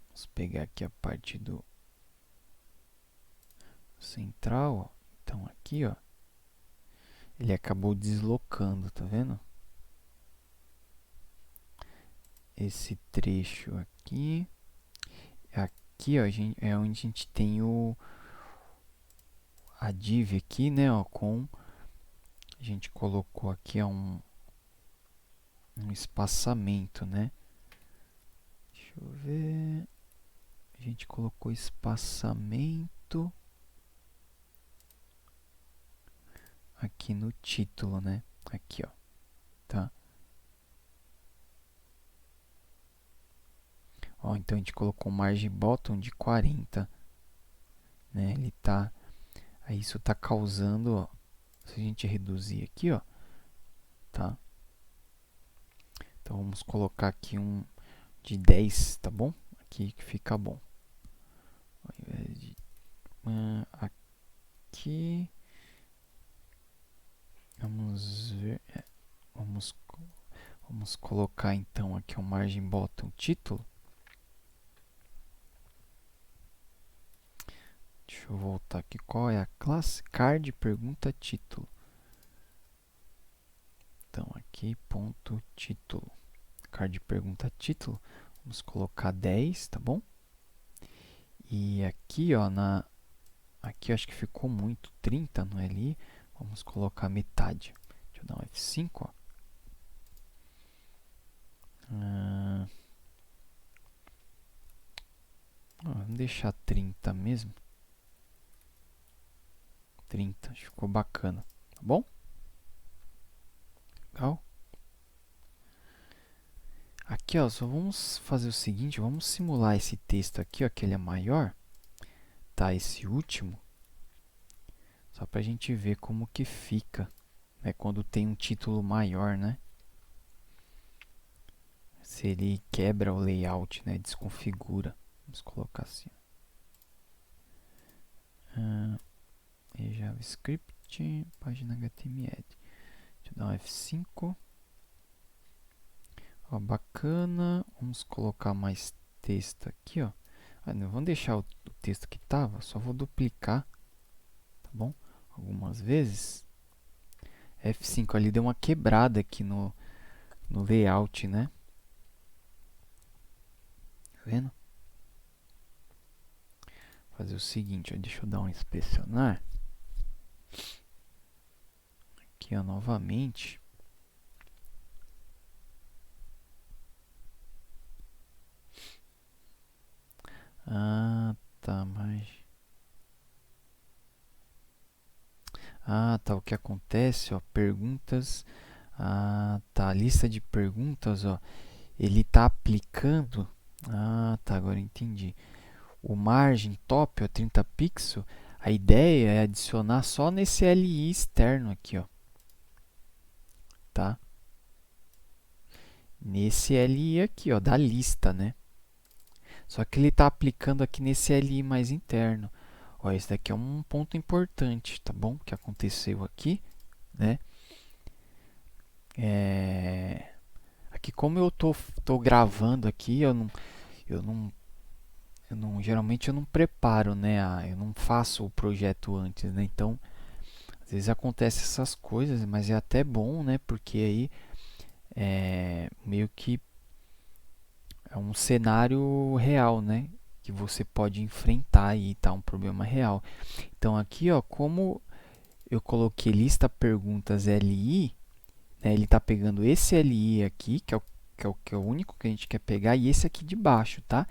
vamos pegar aqui a parte do central, ó. Então, aqui, ó, ele acabou deslocando, tá vendo? Esse trecho aqui. Aqui, ó, é onde a gente tem a div aqui, né, ó, a gente colocou aqui um espaçamento, né? Deixa eu ver. A gente colocou espaçamento aqui no título, né? Aqui, ó. Tá? Ó, então a gente colocou margem bottom de 40, né? Ele tá, aí isso tá causando, ó, se a gente reduzir aqui, ó, tá? Então vamos colocar aqui um de 10, tá bom? Aqui que fica bom. Ao invés de aqui, vamos ver, vamos colocar então aqui o margem bottom título. Deixa eu voltar aqui. Qual é a classe? Card pergunta título. Então, aqui, ponto título. Card pergunta título. Vamos colocar 10, tá bom? E aqui, ó, aqui eu acho que ficou muito 30 no LI. Vamos colocar metade. Deixa eu dar um F5, ó. Vamos deixar 30 mesmo. 30, acho que ficou bacana, tá bom? Legal. Aqui, ó, só vamos fazer o seguinte, vamos simular esse texto aqui, ó, que ele é maior, tá? Esse último, só para a gente ver como que fica, né, quando tem um título maior, né? Se ele quebra o layout, né, desconfigura. Vamos colocar assim. E JavaScript, página HTML. Deixa eu dar um F5. Ó, bacana. Vamos colocar mais texto aqui, ó. Não, vamos deixar o texto que estava, só vou duplicar, tá bom? Algumas vezes. F5 ali deu uma quebrada aqui no layout, né? Tá vendo? Fazer o seguinte, ó, deixa eu dar um inspecionar. Aqui, ó, novamente. Ah, tá, mas... Ah, tá, o que acontece, ó, perguntas... Ah, tá, lista de perguntas, ó, ele tá aplicando... Ah, tá, agora eu entendi. O margem top, ó, 30 pixels, a ideia é adicionar só nesse LI externo aqui, ó, tá? Nesse LI aqui, ó, da lista, né? Só que ele está aplicando aqui nesse LI mais interno. Ó, esse daqui é um ponto importante, tá bom? Que aconteceu aqui, né? Aqui como eu tô gravando aqui, eu não, geralmente eu não preparo, né? Eu não faço o projeto antes, né? Então, às vezes acontece essas coisas, mas é até bom, né? Porque aí meio que é um cenário real, né? Que você pode enfrentar aí, tá? Um problema real. Então aqui, ó, como eu coloquei lista perguntas LI, né, ele está pegando esse LI aqui, que é o único que a gente quer pegar, e esse aqui de baixo, tá?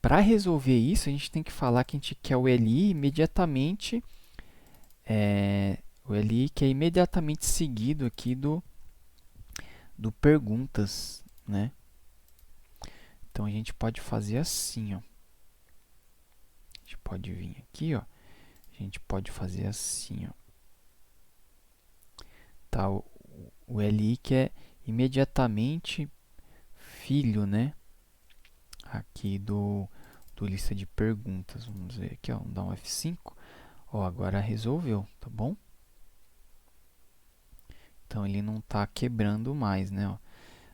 Para resolver isso, a gente tem que falar que a gente quer o LI imediatamente, o LI que é imediatamente seguido aqui do perguntas, né? Então a gente pode fazer assim, ó. A gente pode vir aqui, ó. A gente pode fazer assim, ó. Tá? O LI que é imediatamente filho, né? Aqui do lista de perguntas. Vamos ver aqui, ó. Vamos dar um F5. Ó, agora resolveu, tá bom? Então ele não está quebrando mais, né? Ó.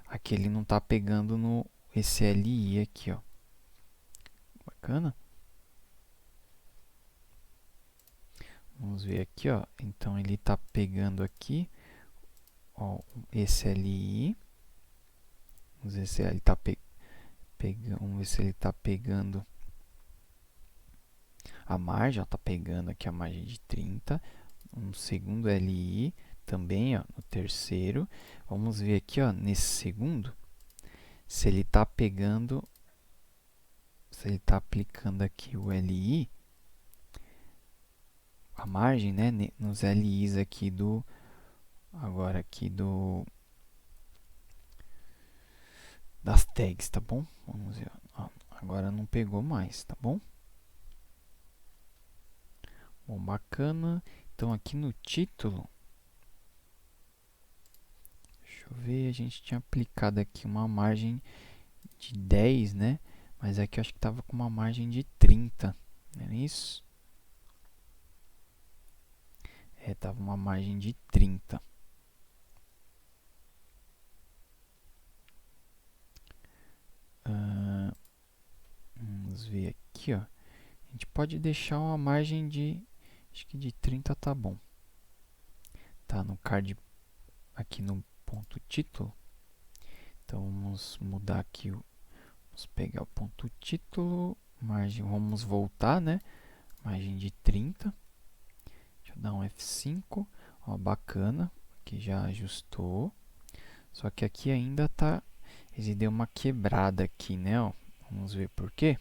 Aqui ele não está pegando no esse LI aqui, ó. Bacana? Vamos ver aqui, ó. Então ele está pegando aqui, ó, esse LI. Vamos ver se ele está Vamos ver se ele está pegando a margem, está pegando aqui a margem de 30. Um segundo LI também, ó, no terceiro. Vamos ver aqui, ó, nesse segundo, se ele está pegando, se ele está aplicando aqui o LI, a margem, né, nos LIs aqui agora aqui das tags, tá bom? Vamos ver, ó, agora não pegou mais, tá bom? Bom, bacana. Então aqui no título, deixa eu ver, a gente tinha aplicado aqui uma margem de 10, né? Mas aqui eu acho que estava com uma margem de 30, não é isso? Tava uma margem de 30. Vamos ver aqui, ó. A gente pode deixar uma margem acho que de 30 tá bom. Tá no card, aqui no ponto título. Então vamos mudar aqui, vamos pegar o ponto título, margem, vamos voltar, né? Margem de 30. Deixa eu dar um F5. Ó, bacana, aqui já ajustou. Só que aqui ainda tá, ele deu uma quebrada aqui, né? Ó, vamos ver por quê.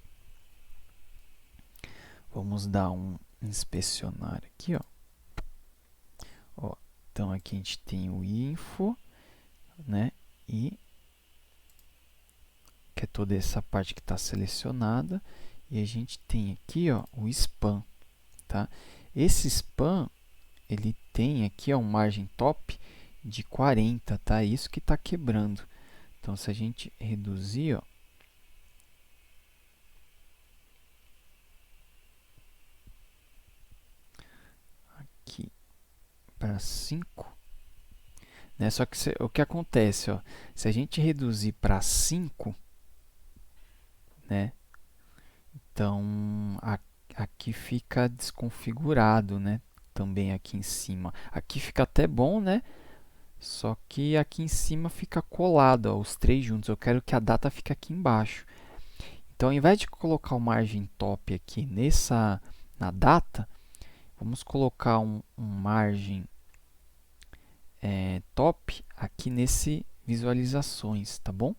Vamos dar um inspecionar aqui, ó. Ó, então aqui a gente tem o info, né? E que é toda essa parte que está selecionada. E a gente tem aqui, ó, o spam, tá? Esse spam, ele tem aqui, ó, uma margem top de 40, tá? Isso que está quebrando. Então, se a gente reduzir, ó, aqui para 5, né? Só que o que acontece, ó, se a gente reduzir para 5, né? Então, aqui fica desconfigurado, né? Também aqui em cima. Aqui fica até bom, né? Só que aqui em cima fica colado, ó, os três juntos. Eu quero que a data fique aqui embaixo. Então, ao invés de colocar o margem top aqui na data, vamos colocar um margem top aqui nesse visualizações, tá bom?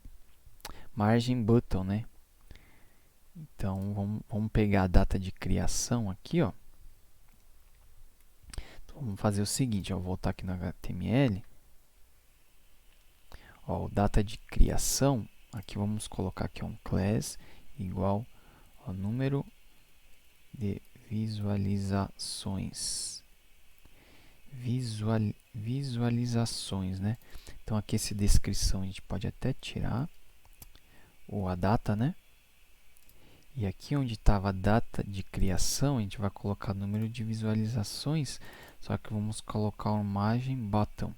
Margem button, né? Então, vamos pegar a data de criação aqui, ó. Então, vamos fazer o seguinte, ó, vou voltar aqui no HTML. Ó, o data de criação, aqui vamos colocar aqui um class igual ao número de visualizações. Visualizações, né? Então, aqui essa descrição a gente pode até tirar, ou a data, né? E aqui onde estava a data de criação, a gente vai colocar o número de visualizações, só que vamos colocar uma margem bottom,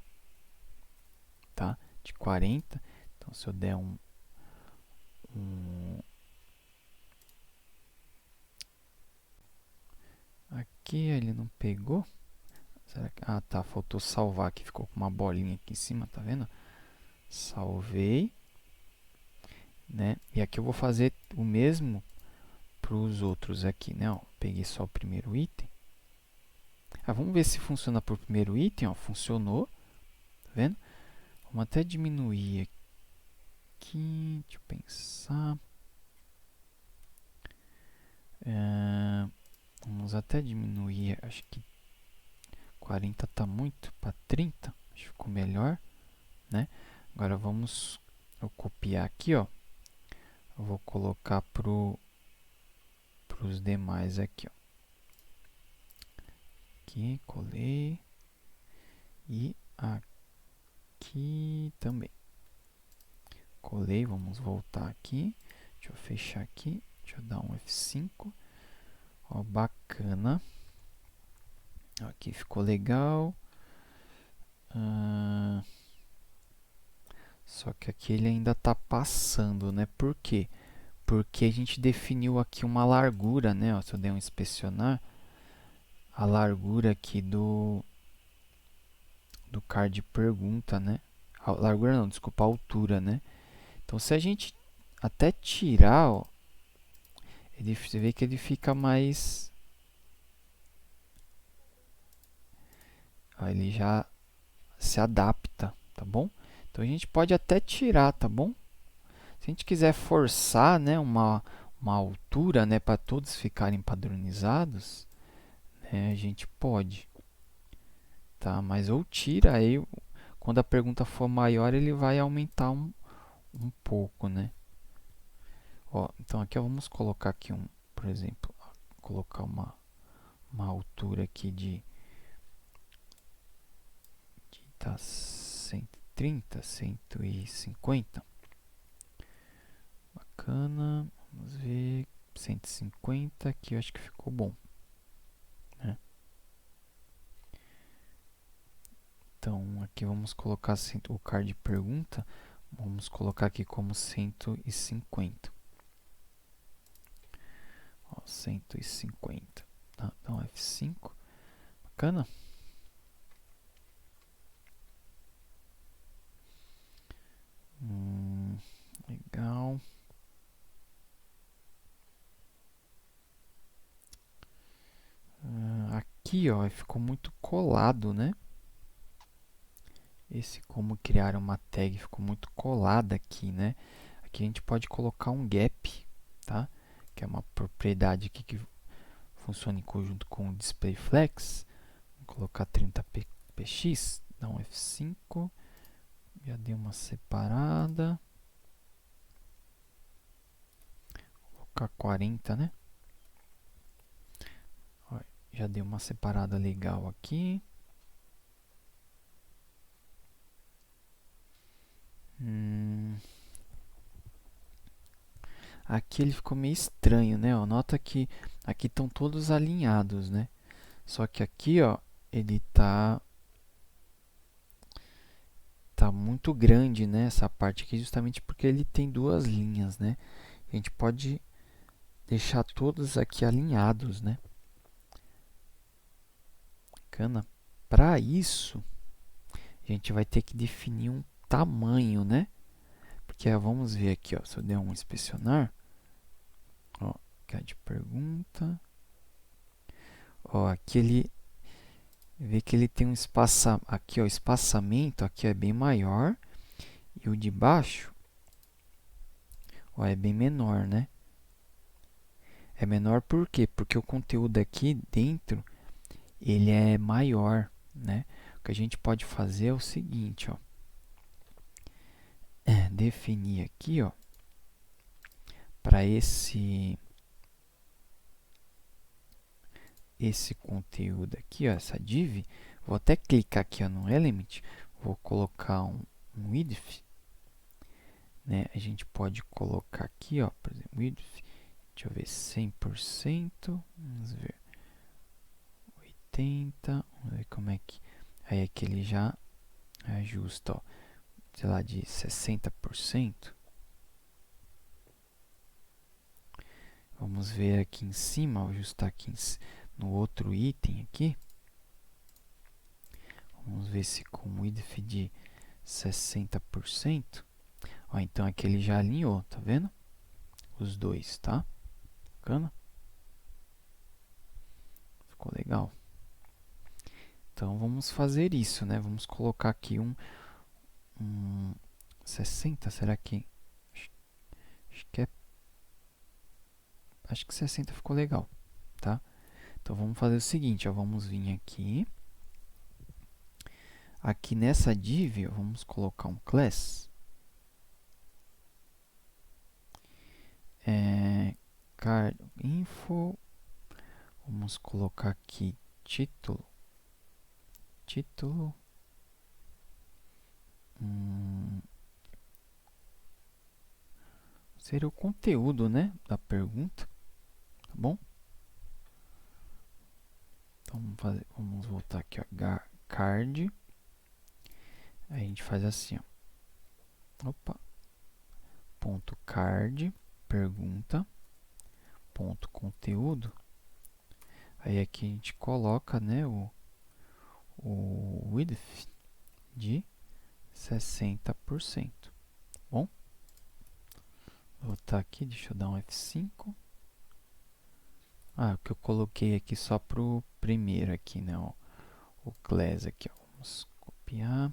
tá? De 40. Então, se eu der aqui, ele não pegou. Será que... Ah, tá. Faltou salvar aqui. Ficou com uma bolinha aqui em cima, tá vendo? Salvei, né? E aqui eu vou fazer o mesmo para os outros aqui, né? Ó, peguei só o primeiro item. Ah, vamos ver se funciona por primeiro item, ó. Funcionou, tá vendo? Vamos até diminuir aqui. Deixa eu pensar. Vamos até diminuir, acho que 40 está muito, para 30, acho que ficou melhor, né? Agora vamos, eu copiar aqui, ó. Eu vou colocar para os demais aqui, ó. Aqui, colei. E aqui também. Colei, vamos voltar aqui. Deixa eu fechar aqui. Deixa eu dar um F5. Ó, bacana. Aqui ficou legal. Só que aqui ele ainda está passando, né? Por quê? Porque a gente definiu aqui uma largura, né? Ó, se eu der um inspecionar, a largura aqui do card pergunta, né? A largura não, desculpa, a altura, né? Então, se a gente até tirar, ó, você vê que ele fica mais... Ó, ele já se adapta, tá bom? Então, a gente pode até tirar, tá bom? Se a gente quiser forçar, né, uma altura, né, para todos ficarem padronizados, né, a gente pode, tá? Mas ou tira, aí quando a pergunta for maior, ele vai aumentar um pouco, né? Ó, então aqui ó, vamos colocar aqui por exemplo, colocar uma altura aqui de tá 130, 150. Bacana. Vamos ver. 150 aqui eu acho que ficou bom, né? Então aqui vamos colocar o card de pergunta. Vamos colocar aqui como 150. Ó, 150. Tá? Então F5. Bacana. Legal. aqui, ó, ficou muito colado, né? Esse como criar uma tag ficou muito colada aqui, né? Aqui a gente pode colocar um gap, tá? Que é uma propriedade aqui que funciona em conjunto com o displayFlex. Vou colocar 30px, dá um F5, já dei uma separada. Vou colocar 40, né? Ó, já dei uma separada legal aqui. Aqui ele ficou meio estranho, né? Ó, nota que aqui estão todos alinhados, né? Só que aqui, ó, ele tá muito grande, né? Essa parte aqui, justamente porque ele tem duas linhas, né? A gente pode deixar todos aqui alinhados, né? Bacana. Para isso, a gente vai ter que definir um tamanho, né? Porque ó, vamos ver aqui, ó, se eu der um inspecionar, ó, que é de pergunta, ó, aqui ele vê que ele tem um aqui, ó, espaçamento aqui é bem maior e o de baixo, ó, é bem menor, né? É menor por quê? Porque o conteúdo aqui dentro ele é maior, né? O que a gente pode fazer é o seguinte, ó, definir aqui, ó, para esse conteúdo aqui, ó, essa div, vou até clicar aqui ó, no element, vou colocar um width, né? A gente pode colocar aqui, ó, por exemplo, width, deixa eu ver, 100%, vamos ver, 80, vamos ver como é que, aí aqui ele já ajusta, ó, sei lá, de 60%. Vamos ver aqui em cima, vou ajustar aqui no outro item aqui. Vamos ver se com width de 60%. Ó, então aqui ele já alinhou, tá vendo? Os dois, tá? Bacana? Ficou legal. Então vamos fazer isso, né? Vamos colocar aqui um 60, será que? Acho que 60 ficou legal, tá? Então vamos fazer o seguinte, ó, vamos vir aqui. Aqui nessa div, ó, vamos colocar um class. Card info. Vamos colocar aqui título. Seria o conteúdo, né, da pergunta, tá bom? Então vamos voltar aqui, ó, card. Aí a gente faz assim, ó. Opa. Ponto card, pergunta, ponto conteúdo. Aí aqui a gente coloca, né, o width de 60%. Bom? Vou voltar aqui, deixa eu dar um F5. Ah, o que eu coloquei aqui só para o primeiro aqui, né? Ó, o class aqui, ó. Vamos copiar.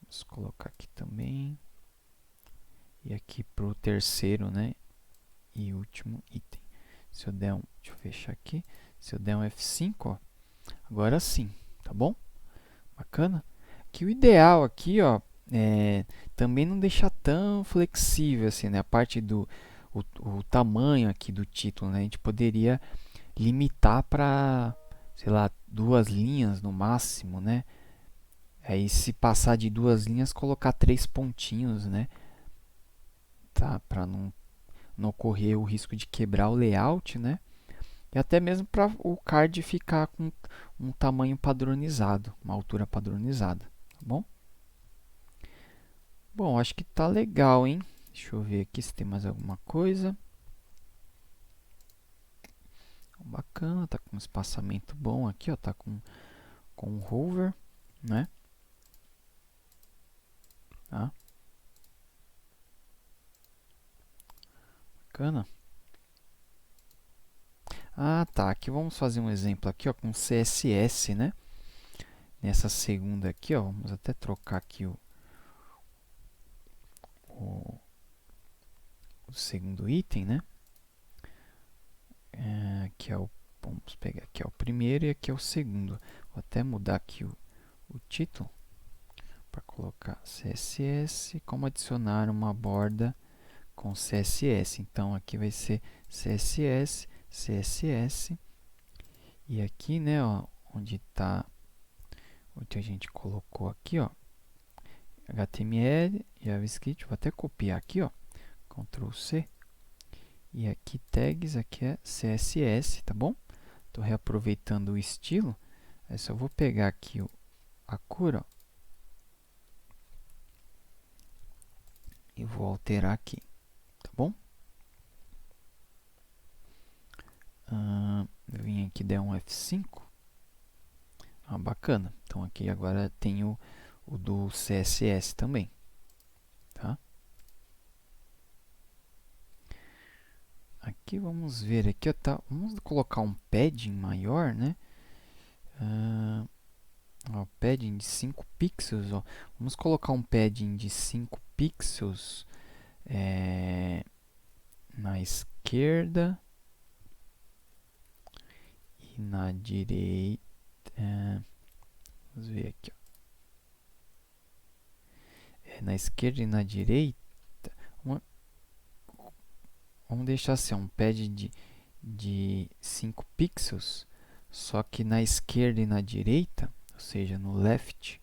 Vamos colocar aqui também. E aqui para o terceiro, né? E último item. Se eu der deixa eu fechar aqui. Se eu der um F5, ó, agora sim, tá bom? Bacana? Que o ideal aqui, ó, é também não deixar tão flexível assim, né? A parte do o tamanho aqui do título, né? A gente poderia limitar para, sei lá, 2 linhas no máximo, né? Aí se passar de 2 linhas, colocar 3 pontinhos, né? Tá? Para não ocorrer o risco de quebrar o layout, né? E até mesmo para o card ficar com um tamanho padronizado, uma altura padronizada, tá bom? Bom, acho que tá legal, hein? Deixa eu ver aqui se tem mais alguma coisa. Bacana, tá com um espaçamento bom aqui, ó, tá com um hover, né? Tá? Bacana. Ah, tá. Aqui vamos fazer um exemplo aqui, ó, com CSS, né? Nessa segunda aqui, ó, vamos até trocar aqui o, o segundo item, né? Aqui é vamos pegar aqui é o primeiro e aqui é o segundo. Vou até mudar aqui o título para colocar CSS, como adicionar uma borda com CSS. Então aqui vai ser CSS, CSS e aqui, né, ó, onde a gente colocou aqui, ó, HTML, JavaScript, vou até copiar aqui, ó, Ctrl C. E aqui tags, aqui é CSS, tá bom? Estou reaproveitando o estilo. Aí só vou pegar aqui a cor, ó, e vou alterar aqui, tá bom? Eu vim aqui dar um F5. Bacana. Então aqui agora tem o do CSS também, tá? Aqui vamos ver aqui, ó, tá? Vamos colocar um padding maior, né? Ó, padding de 5 pixels, ó. Vamos colocar um padding de 5 pixels na esquerda e na direita. Vamos ver aqui, ó. Na esquerda e na direita, vamos deixar assim, um pad de 5 pixels, só que na esquerda e na direita, ou seja, no left,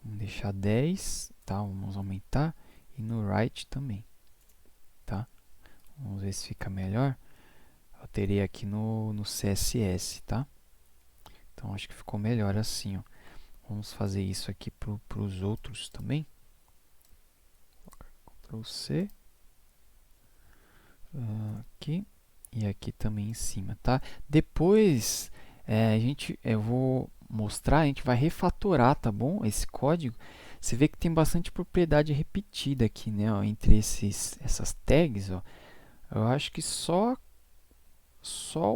vamos deixar 10, tá? Vamos aumentar, e no right também, tá? Vamos ver se fica melhor. Alterei aqui no CSS, tá? Então acho que ficou melhor assim, ó. Vamos fazer isso aqui para os outros também. Ctrl C. Aqui. E aqui também em cima, tá? Depois, eu vou mostrar, a gente vai refatorar, tá bom? Esse código. Você vê que tem bastante propriedade repetida aqui, né? Ó, entre essas tags, ó. Eu acho que só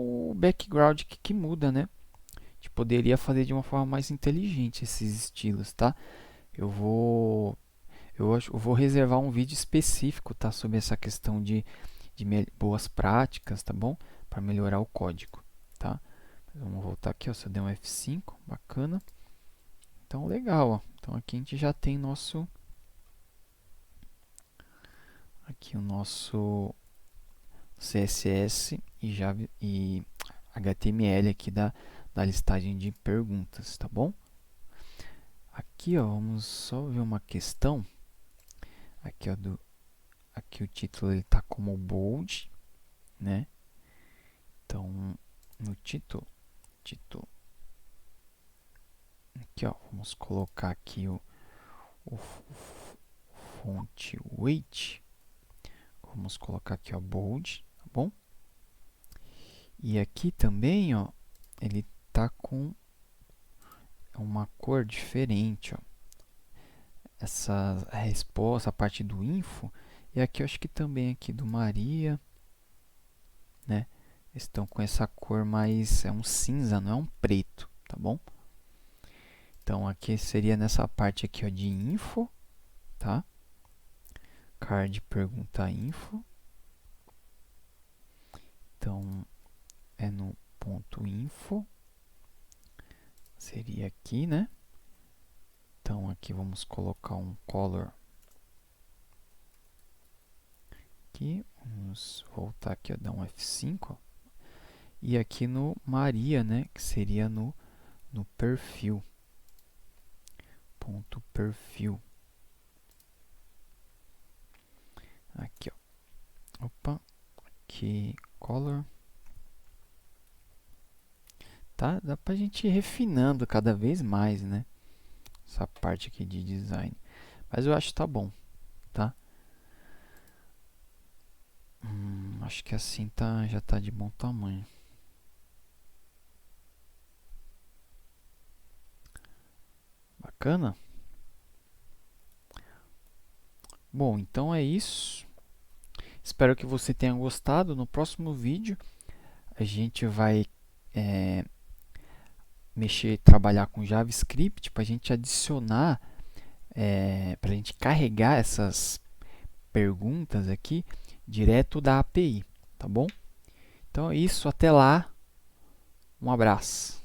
o background que muda, né? A gente poderia fazer de uma forma mais inteligente esses estilos, tá? Eu vou reservar um vídeo específico, tá? Sobre essa questão de boas práticas, tá bom? Para melhorar o código, tá? Vamos voltar aqui, ó, só deu um F5, bacana. Então, legal, ó. Então, aqui a gente já tem aqui o nosso CSS e HTML aqui da listagem de perguntas, tá bom? Aqui, ó, vamos só ver uma questão. Aqui, ó, aqui o título ele tá como bold, né? Então, no título, aqui, ó, vamos colocar aqui o font weight. Vamos colocar aqui, ó, bold, tá bom? E aqui também, ó, ele tá com uma cor diferente, ó. Essa resposta, a parte do info, e aqui eu acho que também aqui do Maria, né? Estão com essa cor mais, é um cinza, não é um preto, tá bom? Então aqui seria nessa parte aqui, ó, de info, tá? Card pergunta info. Então é no ponto info. Seria aqui, né? Então aqui vamos colocar um color. Aqui, vamos voltar aqui, ó, dar um F5, ó. E aqui no Maria, né, que seria no perfil. Ponto perfil. Aqui, ó. Opa, aqui color. Tá? Dá pra gente ir refinando cada vez mais, né? Essa parte aqui de design. Mas eu acho que tá bom, tá? Acho que assim já tá de bom tamanho. Bacana? Bom, então é isso. Espero que você tenha gostado. No próximo vídeo a gente vai trabalhar com JavaScript para a gente adicionar, para a gente carregar essas perguntas aqui direto da API, tá bom? Então é isso, até lá, um abraço.